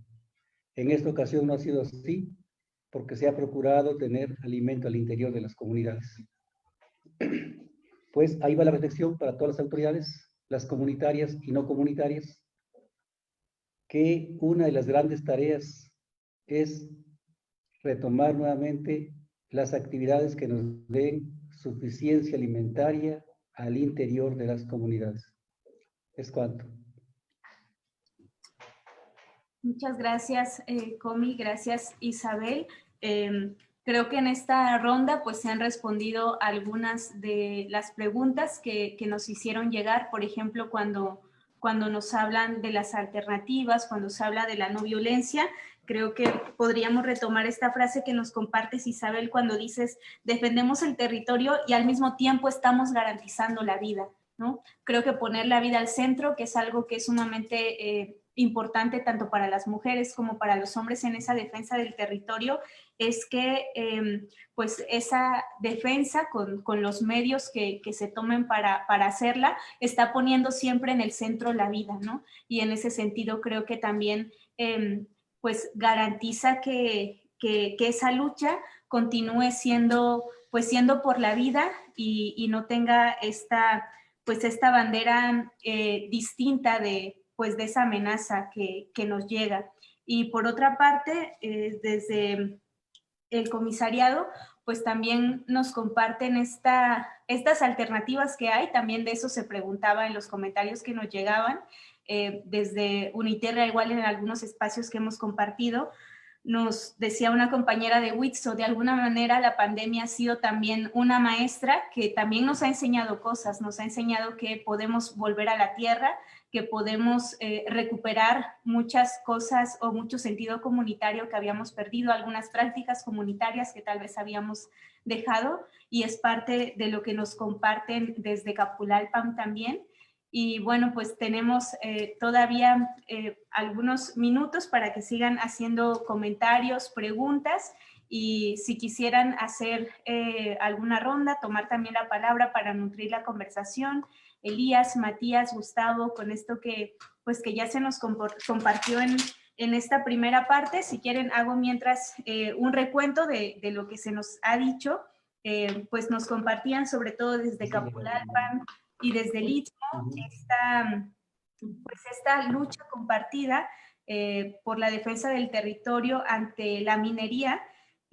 S7: En esta ocasión no ha sido así, porque se ha procurado tener alimento al interior de las comunidades. Pues ahí va la reflexión para todas las autoridades, las comunitarias y no comunitarias, que una de las grandes tareas es retomar nuevamente las actividades que nos den suficiencia alimentaria al interior de las comunidades. Es cuanto.
S1: Muchas gracias, Comi, gracias, Isabel. Creo que en esta ronda pues se han respondido algunas de las preguntas que nos hicieron llegar, por ejemplo, cuando nos hablan de las alternativas, cuando se habla de la no violencia. Creo que podríamos retomar esta frase que nos compartes, Isabel, cuando dices, defendemos el territorio y al mismo tiempo estamos garantizando la vida, ¿no? Creo que poner la vida al centro, que es algo que es sumamente importante tanto para las mujeres como para los hombres en esa defensa del territorio, es que pues esa defensa con los medios que se tomen para hacerla, está poniendo siempre en el centro la vida, ¿no? Y en ese sentido creo que también pues garantiza que esa lucha continúe siendo por la vida y no tenga esta bandera distinta de esa amenaza que nos llega. Y por otra parte, desde el comisariado, pues también nos comparten estas alternativas que hay, también de eso se preguntaba en los comentarios que nos llegaban, desde Uniterra, igual en algunos espacios que hemos compartido, nos decía una compañera de WITSO, de alguna manera la pandemia ha sido también una maestra que también nos ha enseñado cosas, nos ha enseñado que podemos volver a la tierra, que podemos recuperar muchas cosas o mucho sentido comunitario que habíamos perdido, algunas prácticas comunitarias que tal vez habíamos dejado, y es parte de lo que nos comparten desde Capulalpan también. Y bueno, pues tenemos todavía algunos minutos para que sigan haciendo comentarios, preguntas, y si quisieran hacer alguna ronda, tomar también la palabra para nutrir la conversación. Elías, Matías, Gustavo, con esto que ya se nos compartió en esta primera parte, si quieren hago mientras un recuento de lo que se nos ha dicho, pues nos compartían sobre todo desde Capulalpan y desde el Istmo pues esta lucha compartida por la defensa del territorio ante la minería.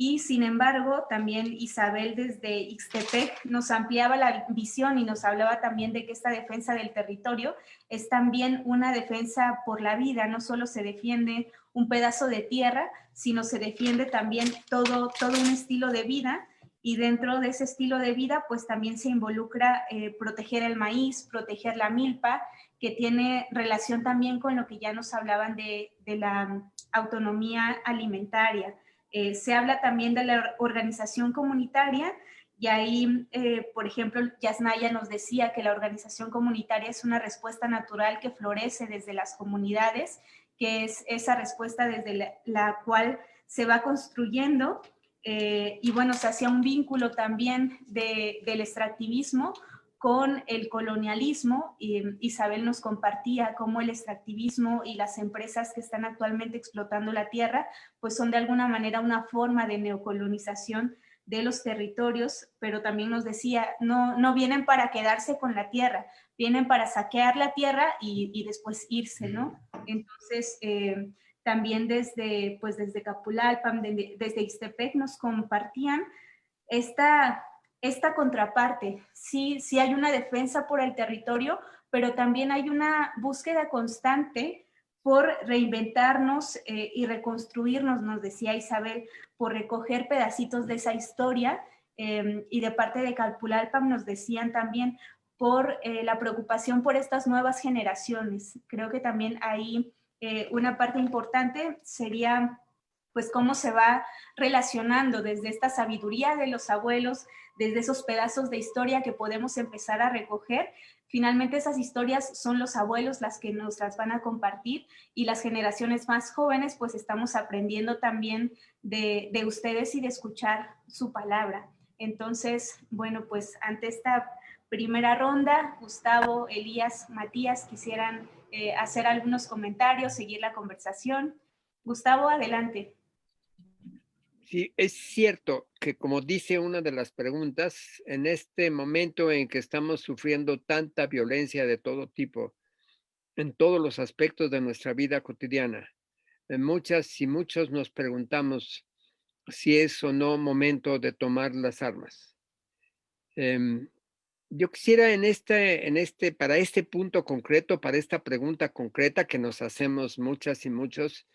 S1: Y sin embargo, también Isabel desde Ixtepec nos ampliaba la visión y nos hablaba también de que esta defensa del territorio es también una defensa por la vida. No solo se defiende un pedazo de tierra, sino se defiende también todo un estilo de vida. Y dentro de ese estilo de vida, pues también se involucra proteger el maíz, proteger la milpa, que tiene relación también con lo que ya nos hablaban de la autonomía alimentaria. Se habla también de la organización comunitaria y ahí, por ejemplo, Yasnaya nos decía que la organización comunitaria es una respuesta natural que florece desde las comunidades, que es esa respuesta desde la cual se va construyendo y bueno, se hacía un vínculo también del extractivismo con el colonialismo. Isabel nos compartía cómo el extractivismo y las empresas que están actualmente explotando la tierra, pues son de alguna manera una forma de neocolonización de los territorios, pero también nos decía, no vienen para quedarse con la tierra, vienen para saquear la tierra y después irse, ¿no? Entonces, también desde Capulalpan, desde Ixtepec nos compartían esta contraparte. Sí hay una defensa por el territorio, pero también hay una búsqueda constante por reinventarnos y reconstruirnos, nos decía Isabel, por recoger pedacitos de esa historia y de parte de Calpulalpan nos decían también por la preocupación por estas nuevas generaciones. Creo que también ahí una parte importante sería pues cómo se va relacionando desde esta sabiduría de los abuelos, desde esos pedazos de historia que podemos empezar a recoger. Finalmente esas historias son los abuelos las que nos las van a compartir y las generaciones más jóvenes pues estamos aprendiendo también de ustedes y de escuchar su palabra. Entonces, bueno, pues ante esta primera ronda, Gustavo, Elías, Matías quisieran hacer algunos comentarios, seguir la conversación. Gustavo, adelante.
S9: Sí, es cierto que como dice una de las preguntas, en este momento en que estamos sufriendo tanta violencia de todo tipo, en todos los aspectos de nuestra vida cotidiana, muchas y muchos nos preguntamos si es o no momento de tomar las armas. Yo quisiera para este punto concreto, para esta pregunta concreta que nos hacemos muchas y muchos,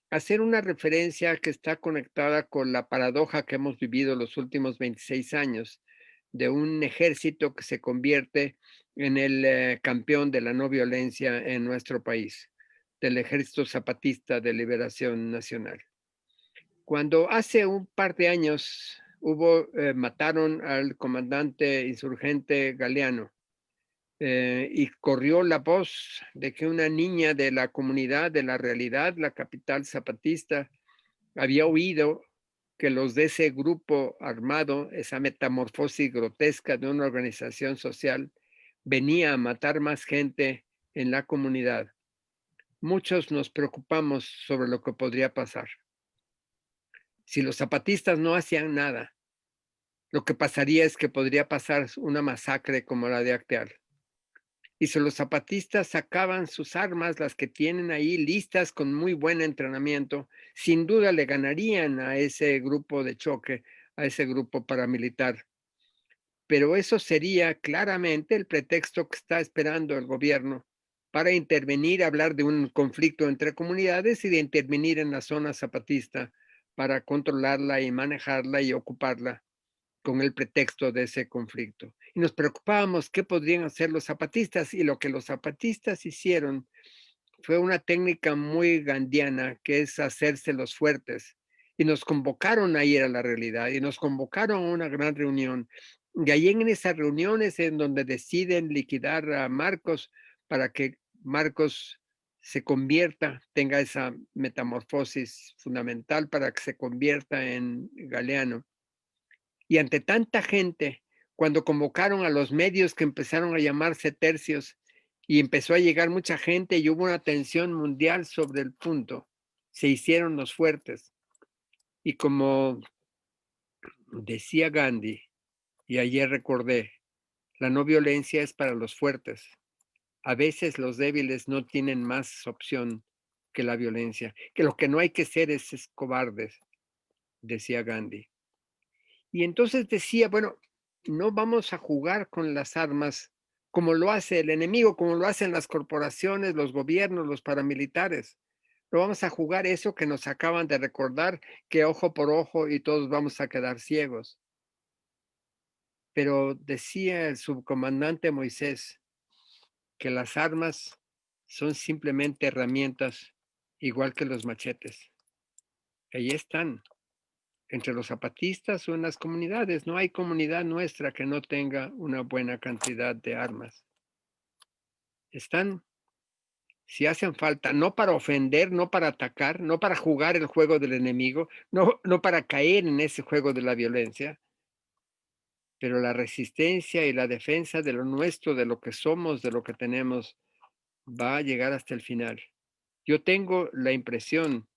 S9: hacer una referencia que está conectada con la paradoja que hemos vivido los últimos 26 años de un ejército que se convierte en el campeón de la no violencia en nuestro país, del Ejército Zapatista de Liberación Nacional. Cuando hace un par de años mataron al comandante insurgente Galeano y corrió la voz de que una niña de la comunidad de La Realidad, la capital zapatista, había oído que los de ese grupo armado, esa metamorfosis grotesca de una organización social, venía a matar más gente en la comunidad. Muchos nos preocupamos sobre lo que podría pasar. Si los zapatistas no hacían nada, lo que pasaría es que podría pasar una masacre como la de Acteal. Y si los zapatistas sacaban sus armas, las que tienen ahí listas con muy buen entrenamiento, sin duda le ganarían a ese grupo de choque, a ese grupo paramilitar. Pero eso sería claramente el pretexto que está esperando el gobierno para intervenir, hablar de un conflicto entre comunidades y de intervenir en la zona zapatista para controlarla y manejarla y ocuparla con el pretexto de ese conflicto. Y nos preocupábamos qué podrían hacer los zapatistas, y lo que los zapatistas hicieron fue una técnica muy gandiana, que es hacerse los fuertes. Y nos convocaron a ir a La Realidad y nos convocaron a una gran reunión. Y ahí en esas reuniones en donde deciden liquidar a Marcos para que Marcos se convierta, tenga esa metamorfosis fundamental para que se convierta en Galeano. Y ante tanta gente, cuando convocaron a los medios que empezaron a llamarse tercios y empezó a llegar mucha gente y hubo una tensión mundial sobre el punto, se hicieron los fuertes. Y como decía Gandhi, y ayer recordé, la no violencia es para los fuertes. A veces los débiles no tienen más opción que la violencia, que lo que no hay que ser es cobardes, decía Gandhi. Y entonces decía, bueno, no vamos a jugar con las armas como lo hace el enemigo, como lo hacen las corporaciones, los gobiernos, los paramilitares. No vamos a jugar eso que nos acaban de recordar, que ojo por ojo y todos vamos a quedar ciegos. Pero decía el subcomandante Moisés que las armas son simplemente herramientas, igual que los machetes. Ahí están, entre los zapatistas o en las comunidades. No hay comunidad nuestra que no tenga una buena cantidad de armas. Están, si hacen falta, no para ofender, no para atacar, no para jugar el juego del enemigo, no para caer en ese juego de la violencia, pero la resistencia y la defensa de lo nuestro, de lo que somos, de lo que tenemos, va a llegar hasta el final. Yo tengo la impresión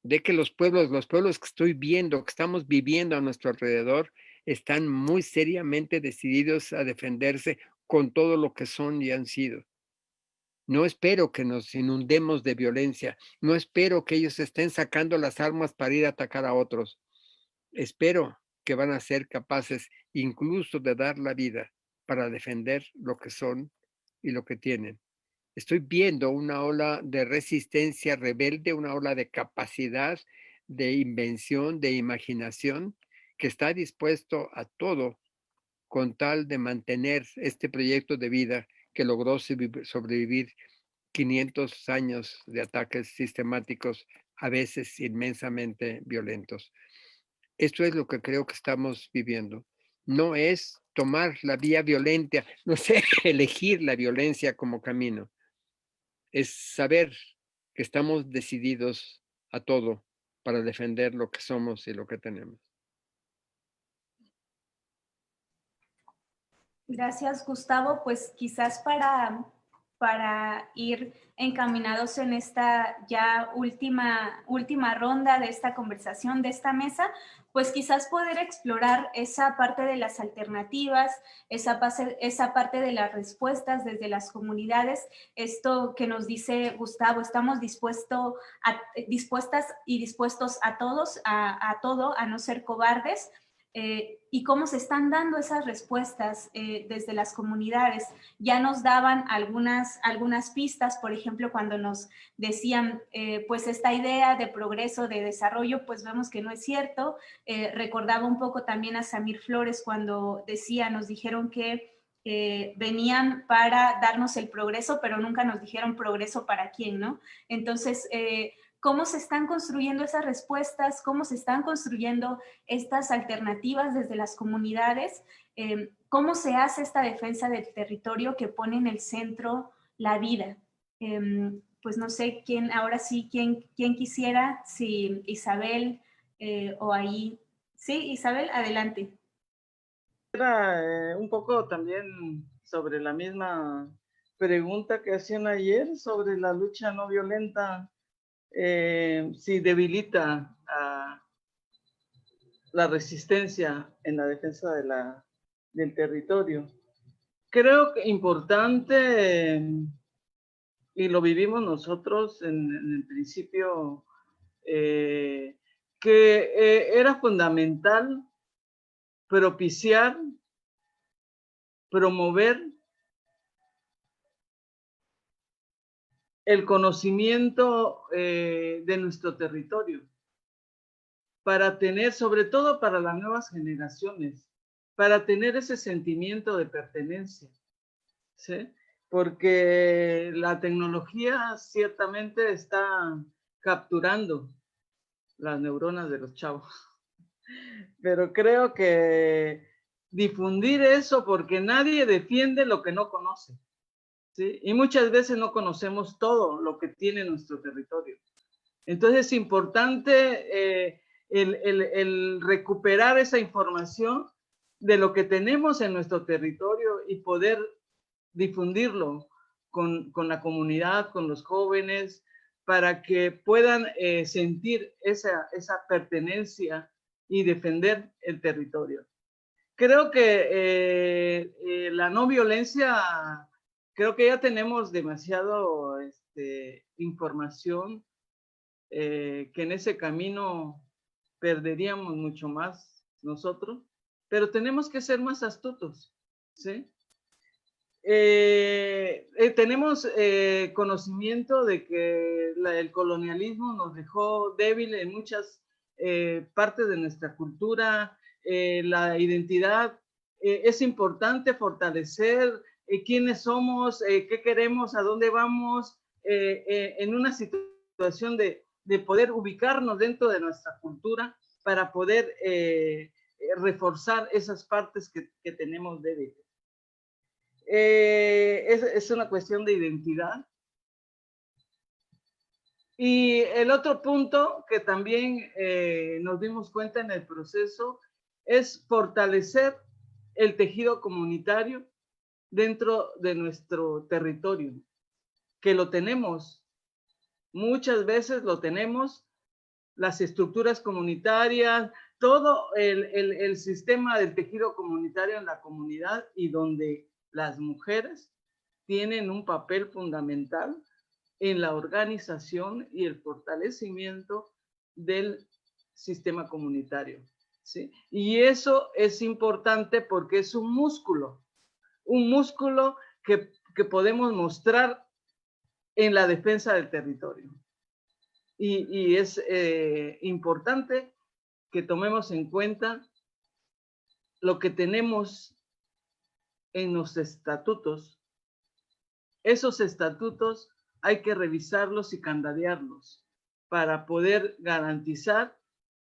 S9: de que los pueblos que estoy viendo, que estamos viviendo a nuestro alrededor, están muy seriamente decididos a defenderse con todo lo que son y han sido. No espero que nos inundemos de violencia, no espero que ellos estén sacando las armas para ir a atacar a otros. Espero que van a ser capaces incluso de dar la vida para defender lo que son y lo que tienen. Estoy viendo una ola de resistencia rebelde, una ola de capacidad, de invención, de imaginación, que está dispuesto a todo con tal de mantener este proyecto de vida que logró sobrevivir 500 años de ataques sistemáticos, a veces inmensamente violentos. Esto es lo que creo que estamos viviendo. No es tomar la vía violenta, no sé, elegir la violencia como camino. Es saber que estamos decididos a todo para defender lo que somos y lo que tenemos.
S1: Gracias, Gustavo. Pues quizás para ir encaminados en esta ya última ronda de esta conversación, de esta mesa, pues quizás poder explorar esa parte de las alternativas, esa parte de las respuestas desde las comunidades. Esto que nos dice Gustavo, estamos dispuestas y dispuestos a todos, a todo, a no ser cobardes. Y cómo se están dando esas respuestas desde las comunidades. Ya nos daban algunas pistas, por ejemplo, cuando nos decían, pues esta idea de progreso, de desarrollo, pues vemos que no es cierto. Recordaba un poco también a Samir Flores cuando nos dijeron que venían para darnos el progreso, pero nunca nos dijeron progreso para quién, ¿no? Entonces, cómo se están construyendo esas respuestas, cómo se están construyendo estas alternativas desde las comunidades, cómo se hace esta defensa del territorio que pone en el centro la vida. Pues no sé quién, ahora sí, quién quisiera, si Isabel o ahí. Sí, Isabel, adelante.
S6: Era un poco también sobre la misma pregunta que hacían ayer sobre la lucha no violenta. Si debilita la resistencia en la defensa del territorio. Creo que importante, y lo vivimos nosotros en el principio, que era fundamental propiciar, promover el conocimiento de nuestro territorio, para tener, sobre todo para las nuevas generaciones, para tener ese sentimiento de pertenencia, ¿sí? Porque la tecnología ciertamente está capturando las neuronas de los chavos, pero creo que difundir eso, porque nadie defiende lo que no conoce. ¿Sí? Y muchas veces no conocemos todo lo que tiene nuestro territorio. Entonces es importante el recuperar esa información de lo que tenemos en nuestro territorio y poder difundirlo con la comunidad, con los jóvenes, para que puedan sentir esa pertenencia y defender el territorio. Creo que la no violencia creo que ya tenemos demasiado información que en ese camino perderíamos mucho más nosotros, pero tenemos que ser más astutos, ¿sí? Tenemos conocimiento de que el colonialismo nos dejó débil en muchas partes de nuestra cultura, la identidad. Es importante fortalecer quiénes somos, qué queremos, a dónde vamos, en una situación de poder ubicarnos dentro de nuestra cultura para poder reforzar esas partes que tenemos débiles. Es una cuestión de identidad. Y el otro punto que también nos dimos cuenta en el proceso es fortalecer el tejido comunitario dentro de nuestro territorio, que lo tenemos, muchas veces lo tenemos, las estructuras comunitarias, todo el sistema del tejido comunitario en la comunidad, y donde las mujeres tienen un papel fundamental en la organización y el fortalecimiento del sistema comunitario, ¿sí? Y eso es importante porque es un músculo que podemos mostrar en la defensa del territorio. Y es importante que tomemos en cuenta lo que tenemos en los estatutos. Esos estatutos hay que revisarlos y candadearlos para poder garantizar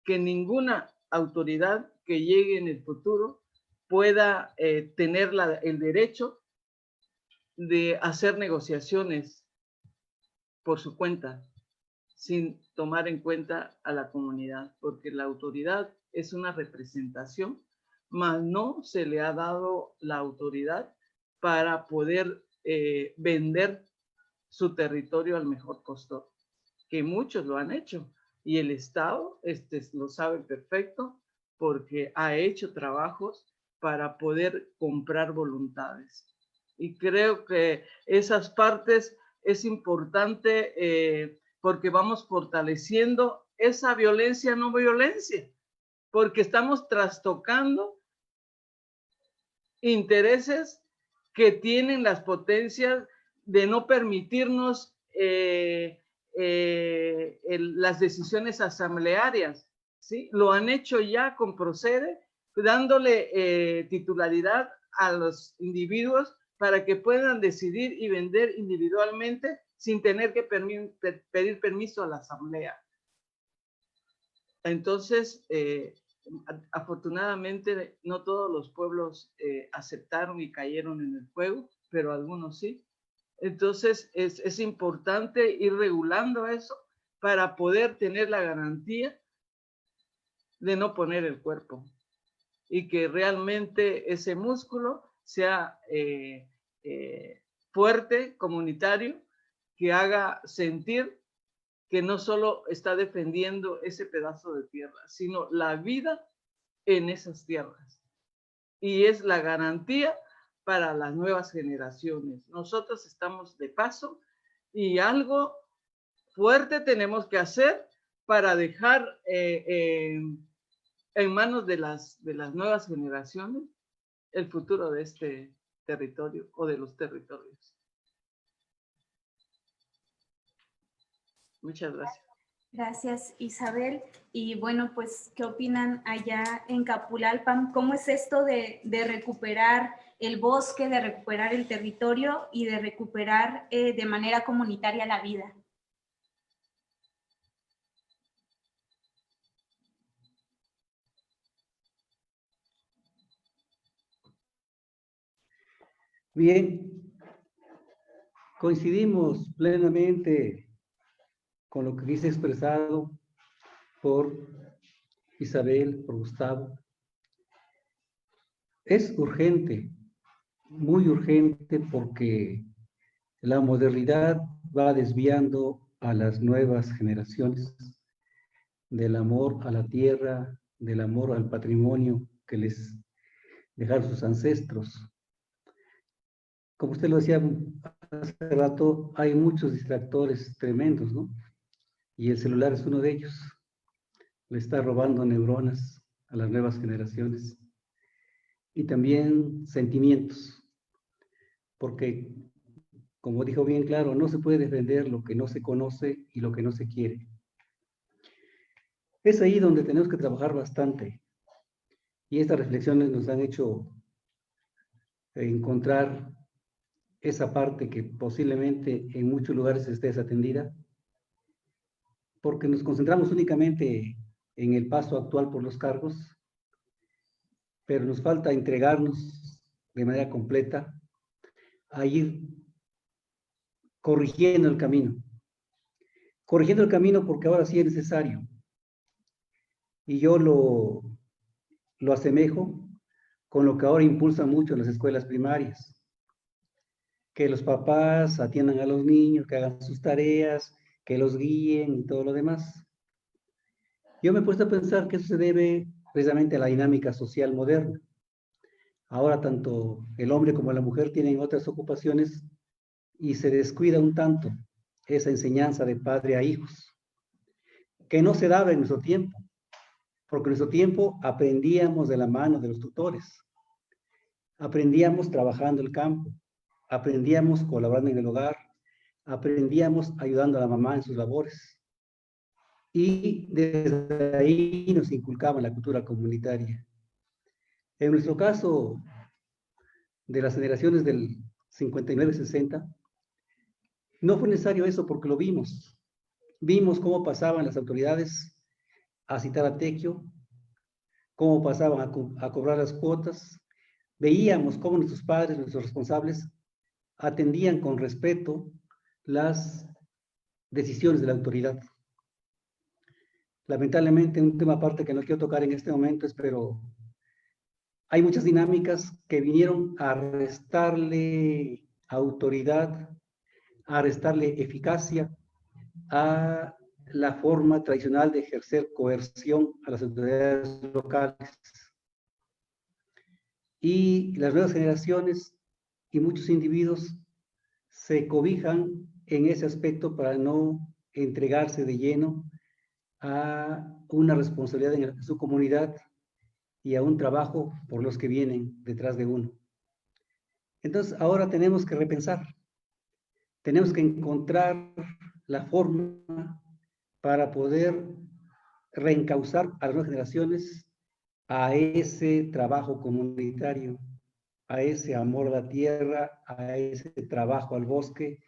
S6: que ninguna autoridad que llegue en el futuro pueda tener el derecho de hacer negociaciones por su cuenta, sin tomar en cuenta a la comunidad, porque la autoridad es una representación, mas no se le ha dado la autoridad para poder vender su territorio al mejor costo, que muchos lo han hecho, y el Estado lo sabe perfecto porque ha hecho trabajos para poder comprar voluntades. Y creo que esas partes es importante porque vamos fortaleciendo esa violencia no violencia, porque estamos trastocando intereses que tienen las potencias de no permitirnos las decisiones asamblearias, ¿sí? Lo han hecho ya con Procede, dándole titularidad a los individuos para que puedan decidir y vender individualmente sin tener que pedir permiso a la asamblea. Entonces, afortunadamente, no todos los pueblos aceptaron y cayeron en el fuego, pero algunos sí. Entonces, es importante ir regulando eso para poder tener la garantía de no poner el cuerpo y que realmente ese músculo sea fuerte, comunitario, que haga sentir que no solo está defendiendo ese pedazo de tierra, sino la vida en esas tierras. Y es la garantía para las nuevas generaciones. Nosotros estamos de paso y algo fuerte tenemos que hacer para dejar en manos de las nuevas generaciones el futuro de este territorio o de los territorios. Muchas gracias.
S1: Gracias, Isabel. Y bueno, pues, ¿qué opinan allá en Capulalpan? ¿Cómo es esto de recuperar el bosque, de recuperar el territorio y de recuperar de manera comunitaria la vida?
S7: Bien, coincidimos plenamente con lo que dice expresado por Isabel, por Gustavo. Es urgente, muy urgente, porque la modernidad va desviando a las nuevas generaciones del amor a la tierra, del amor al patrimonio que les dejaron sus ancestros. como usted lo decía hace rato, hay muchos distractores tremendos, ¿no? Y el celular es uno de ellos. Le está robando neuronas a las nuevas generaciones. Y también sentimientos, porque, como dijo bien claro, no se puede defender lo que no se conoce y lo que no se quiere. Es ahí donde tenemos que trabajar bastante. Y estas reflexiones nos han hecho encontrar esa parte que posiblemente en muchos lugares esté desatendida, porque nos concentramos únicamente en el paso actual por los cargos, pero nos falta entregarnos de manera completa a ir corrigiendo el camino. Corrigiendo el camino porque ahora sí es necesario. Y yo lo asemejo con lo que ahora impulsa mucho las escuelas primarias. Que los papás atiendan a los niños, que hagan sus tareas, que los guíen y todo lo demás. Yo me he puesto a pensar que eso se debe precisamente a la dinámica social moderna. Ahora tanto el hombre como la mujer tienen otras ocupaciones y se descuida un tanto esa enseñanza de padre a hijos, que no se daba en nuestro tiempo, porque en nuestro tiempo aprendíamos de la mano de los tutores, aprendíamos trabajando el campo, aprendíamos colaborando en el hogar, aprendíamos ayudando a la mamá en sus labores. Y desde ahí nos inculcaban la cultura comunitaria. En nuestro caso, de las generaciones del 59-60, no fue necesario eso porque lo vimos. Vimos cómo pasaban las autoridades a citar a Tequio, cómo pasaban a cobrar las cuotas. Veíamos cómo nuestros padres, nuestros responsables, atendían con respeto las decisiones de la autoridad. Lamentablemente, un tema aparte que no quiero tocar en este momento es, pero hay muchas dinámicas que vinieron a restarle autoridad, a restarle eficacia a la forma tradicional de ejercer coerción a las autoridades locales. Y las nuevas generaciones y muchos individuos se cobijan en ese aspecto para no entregarse de lleno a una responsabilidad en su comunidad y a un trabajo por los que vienen detrás de uno. Entonces, ahora tenemos que repensar, tenemos que encontrar la forma para poder reencauzar a las nuevas generaciones a ese trabajo comunitario, a ese amor a la tierra, a ese trabajo al bosque,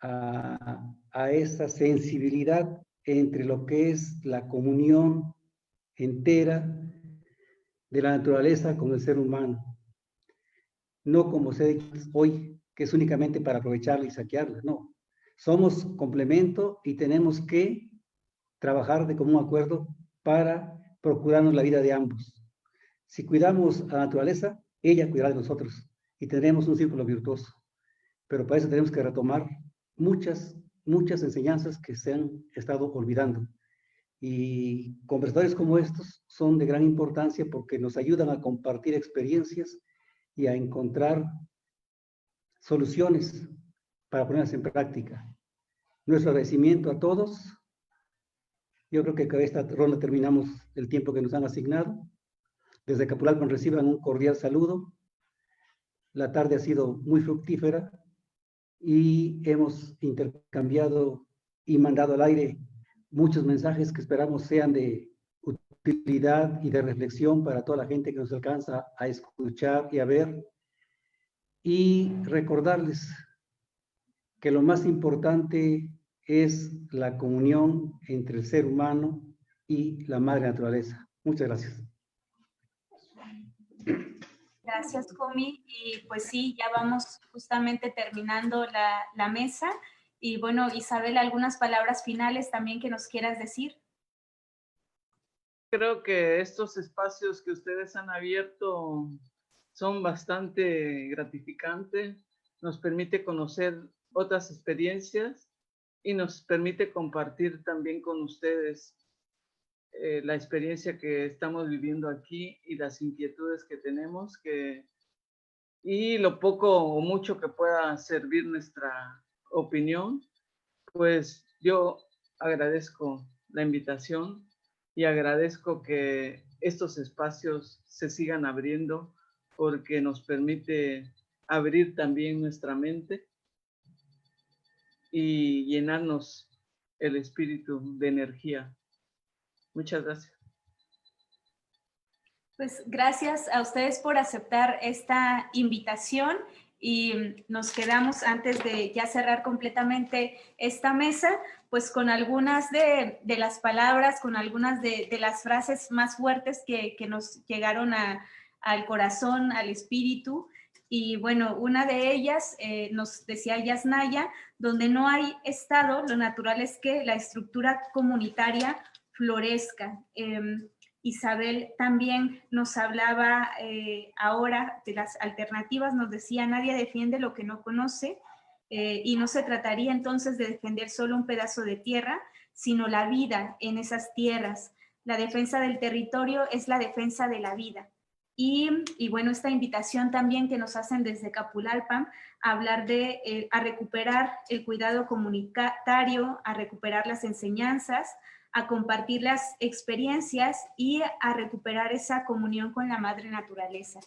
S7: a esa sensibilidad entre lo que es la comunión entera de la naturaleza con el ser humano. No como se ha dicho hoy, que es únicamente para aprovecharla y saquearla, no. Somos complemento y tenemos que trabajar de común acuerdo para procurarnos la vida de ambos. Si cuidamos a la naturaleza, ella cuidará de nosotros y tendremos un círculo virtuoso. Pero para eso tenemos que retomar muchas enseñanzas que se han estado olvidando. Y conversadores como estos son de gran importancia porque nos ayudan a compartir experiencias y a encontrar soluciones para ponerlas en práctica. Nuestro agradecimiento a todos. Yo creo que con esta ronda terminamos el tiempo que nos han asignado. Desde Capulalco reciban un cordial saludo. La tarde ha sido muy fructífera y hemos intercambiado y mandado al aire muchos mensajes que esperamos sean de utilidad y de reflexión para toda la gente que nos alcanza a escuchar y a ver. Y recordarles que lo más importante es la comunión entre el ser humano y la madre naturaleza. Muchas gracias.
S1: Gracias, Comi. Y pues sí, ya vamos justamente terminando la mesa. Y bueno, Isabel, algunas palabras finales también que nos quieras decir.
S6: Creo que estos espacios que ustedes han abierto son bastante gratificantes, nos permite conocer otras experiencias y nos permite compartir también con ustedes la experiencia que estamos viviendo aquí y las inquietudes que tenemos, que y lo poco o mucho que pueda servir nuestra opinión, pues yo agradezco la invitación y agradezco que estos espacios se sigan abriendo porque nos permite abrir también nuestra mente y llenarnos el espíritu de energía. Muchas gracias.
S1: Pues gracias a ustedes por aceptar esta invitación y nos quedamos, antes de ya cerrar completamente esta mesa, pues con algunas de las palabras, con algunas de las frases más fuertes que nos llegaron al corazón, al espíritu. Y bueno, una de ellas nos decía Yasnaya: donde no hay Estado, lo natural es que la estructura comunitaria florezca. Isabel también nos hablaba ahora de las alternativas, nos decía: nadie defiende lo que no conoce, y no se trataría entonces de defender solo un pedazo de tierra, sino la vida en esas tierras. La defensa del territorio es la defensa de la vida. Y bueno, esta invitación también que nos hacen desde Capulalpan a hablar a recuperar el cuidado comunitario, a recuperar las enseñanzas, a compartir las experiencias y a recuperar esa comunión con la madre naturaleza.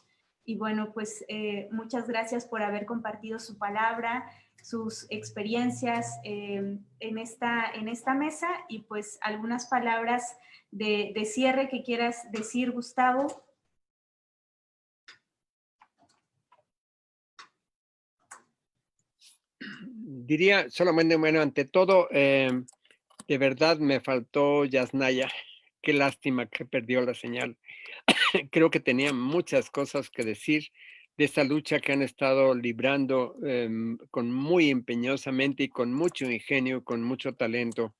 S1: Y bueno, pues muchas gracias por haber compartido su palabra, sus experiencias en esta mesa, y pues algunas palabras de cierre que quieras decir, Gustavo.
S9: Diría solamente, bueno, ante todo, de verdad me faltó Yasnaya. Qué lástima que perdió la señal. Creo que tenía muchas cosas que decir de esta lucha que han estado librando con muy empeñosamente y con mucho ingenio, con mucho talento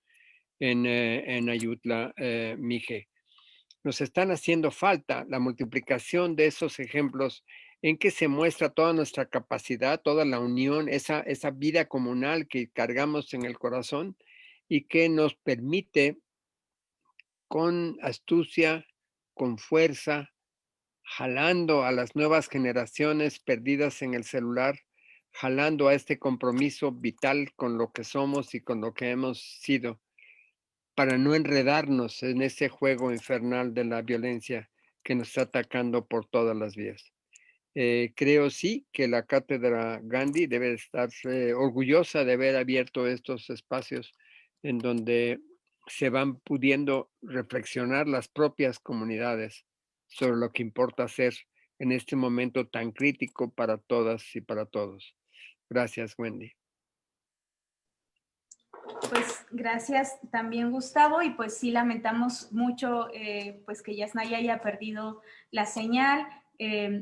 S9: en Ayutla, Mije. Nos están haciendo falta la multiplicación de esos ejemplos en que se muestra toda nuestra capacidad, toda la unión, esa vida comunal que cargamos en el corazón y que nos permite con astucia, con fuerza, jalando a las nuevas generaciones perdidas en el celular, jalando a este compromiso vital con lo que somos y con lo que hemos sido, para no enredarnos en ese juego infernal de la violencia que nos está atacando por todas las vías. Creo sí que la Cátedra Gandhi debe estar orgullosa de haber abierto estos espacios en donde se van pudiendo reflexionar las propias comunidades sobre lo que importa hacer en este momento tan crítico para todas y para todos. Gracias, Wendy.
S1: Pues gracias también, Gustavo, y pues sí lamentamos mucho pues que Yasnaya haya perdido la señal,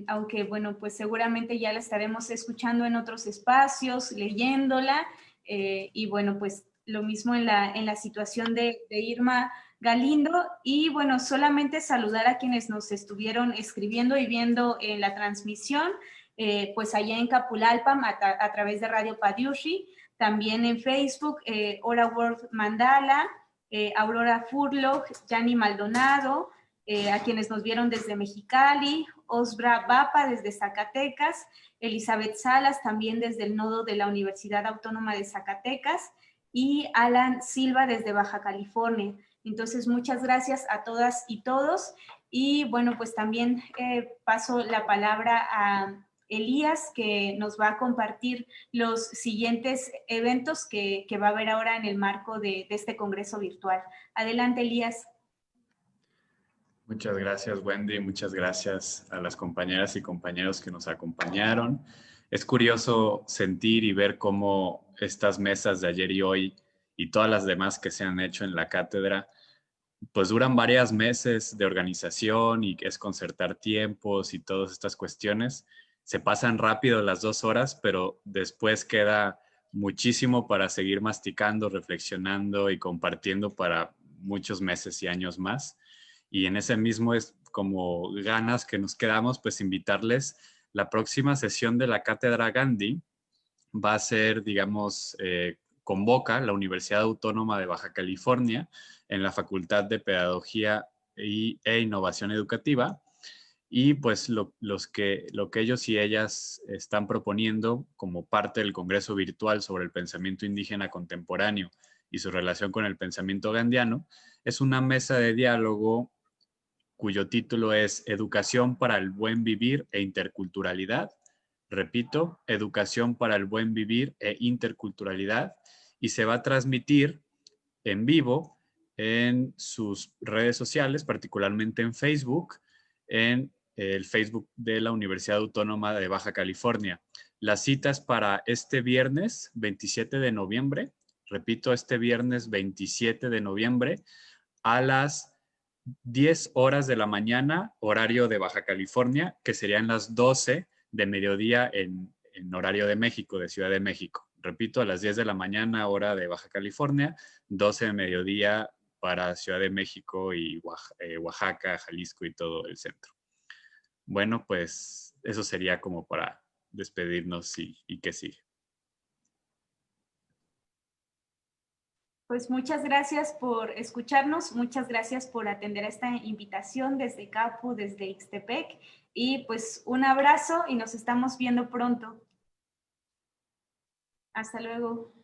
S1: aunque bueno, pues seguramente ya la estaremos escuchando en otros espacios, leyéndola, y bueno, pues lo mismo en la situación de Irma Galindo. Y bueno, solamente saludar a quienes nos estuvieron escribiendo y viendo en la transmisión, pues allá en Capulalpan a través de Radio Padiushi, también en Facebook, Hora World Mandala, Aurora Furlock, Yanni Maldonado, a quienes nos vieron desde Mexicali, Osbra Bapa desde Zacatecas, Elizabeth Salas también desde el nodo de la Universidad Autónoma de Zacatecas, y Alan Silva desde Baja California. Entonces, muchas gracias a todas y todos. Y bueno, pues también paso la palabra a Elías, que nos va a compartir los siguientes eventos que va a haber ahora en el marco de este congreso virtual. Adelante, Elías.
S2: Muchas gracias, Wendy. Muchas gracias a las compañeras y compañeros que nos acompañaron. Es curioso sentir y ver cómo estas mesas de ayer y hoy y todas las demás que se han hecho en la cátedra, pues duran varios meses de organización y es concertar tiempos y todas estas cuestiones. Se pasan rápido las 2 horas, pero después queda muchísimo para seguir masticando, reflexionando y compartiendo para muchos meses y años más. Y en ese mismo es como ganas que nos quedamos, pues invitarles. La próxima sesión de la Cátedra Gandhi va a ser, digamos, convoca la Autónoma de Baja California en la Facultad de Pedagogía e Innovación Educativa. y pues lo que ellos y ellas están proponiendo como parte del Congreso Virtual sobre el Pensamiento Indígena Contemporáneo y su relación con el pensamiento gandhiano, es una mesa de diálogo cuyo título es Educación para el Buen Vivir e Interculturalidad. Repito, Educación para el Buen Vivir e Interculturalidad, y se va a transmitir en vivo en sus redes sociales, particularmente en Facebook, en el Facebook de la Universidad Autónoma de Baja California. Las citas para este viernes 27 de noviembre, repito, este viernes 27 de noviembre a las 10 horas de la mañana, horario de Baja California, que serían las 12 de mediodía en horario de México, de Ciudad de México. Repito, a las 10 de la mañana, hora de Baja California, 12 de mediodía para Ciudad de México y Oaxaca, Jalisco y todo el centro. Bueno, pues eso sería como para despedirnos y que sigue.
S1: Pues muchas gracias por escucharnos, muchas gracias por atender esta invitación desde Capu, desde Ixtepec, y pues un abrazo y nos estamos viendo pronto. Hasta luego.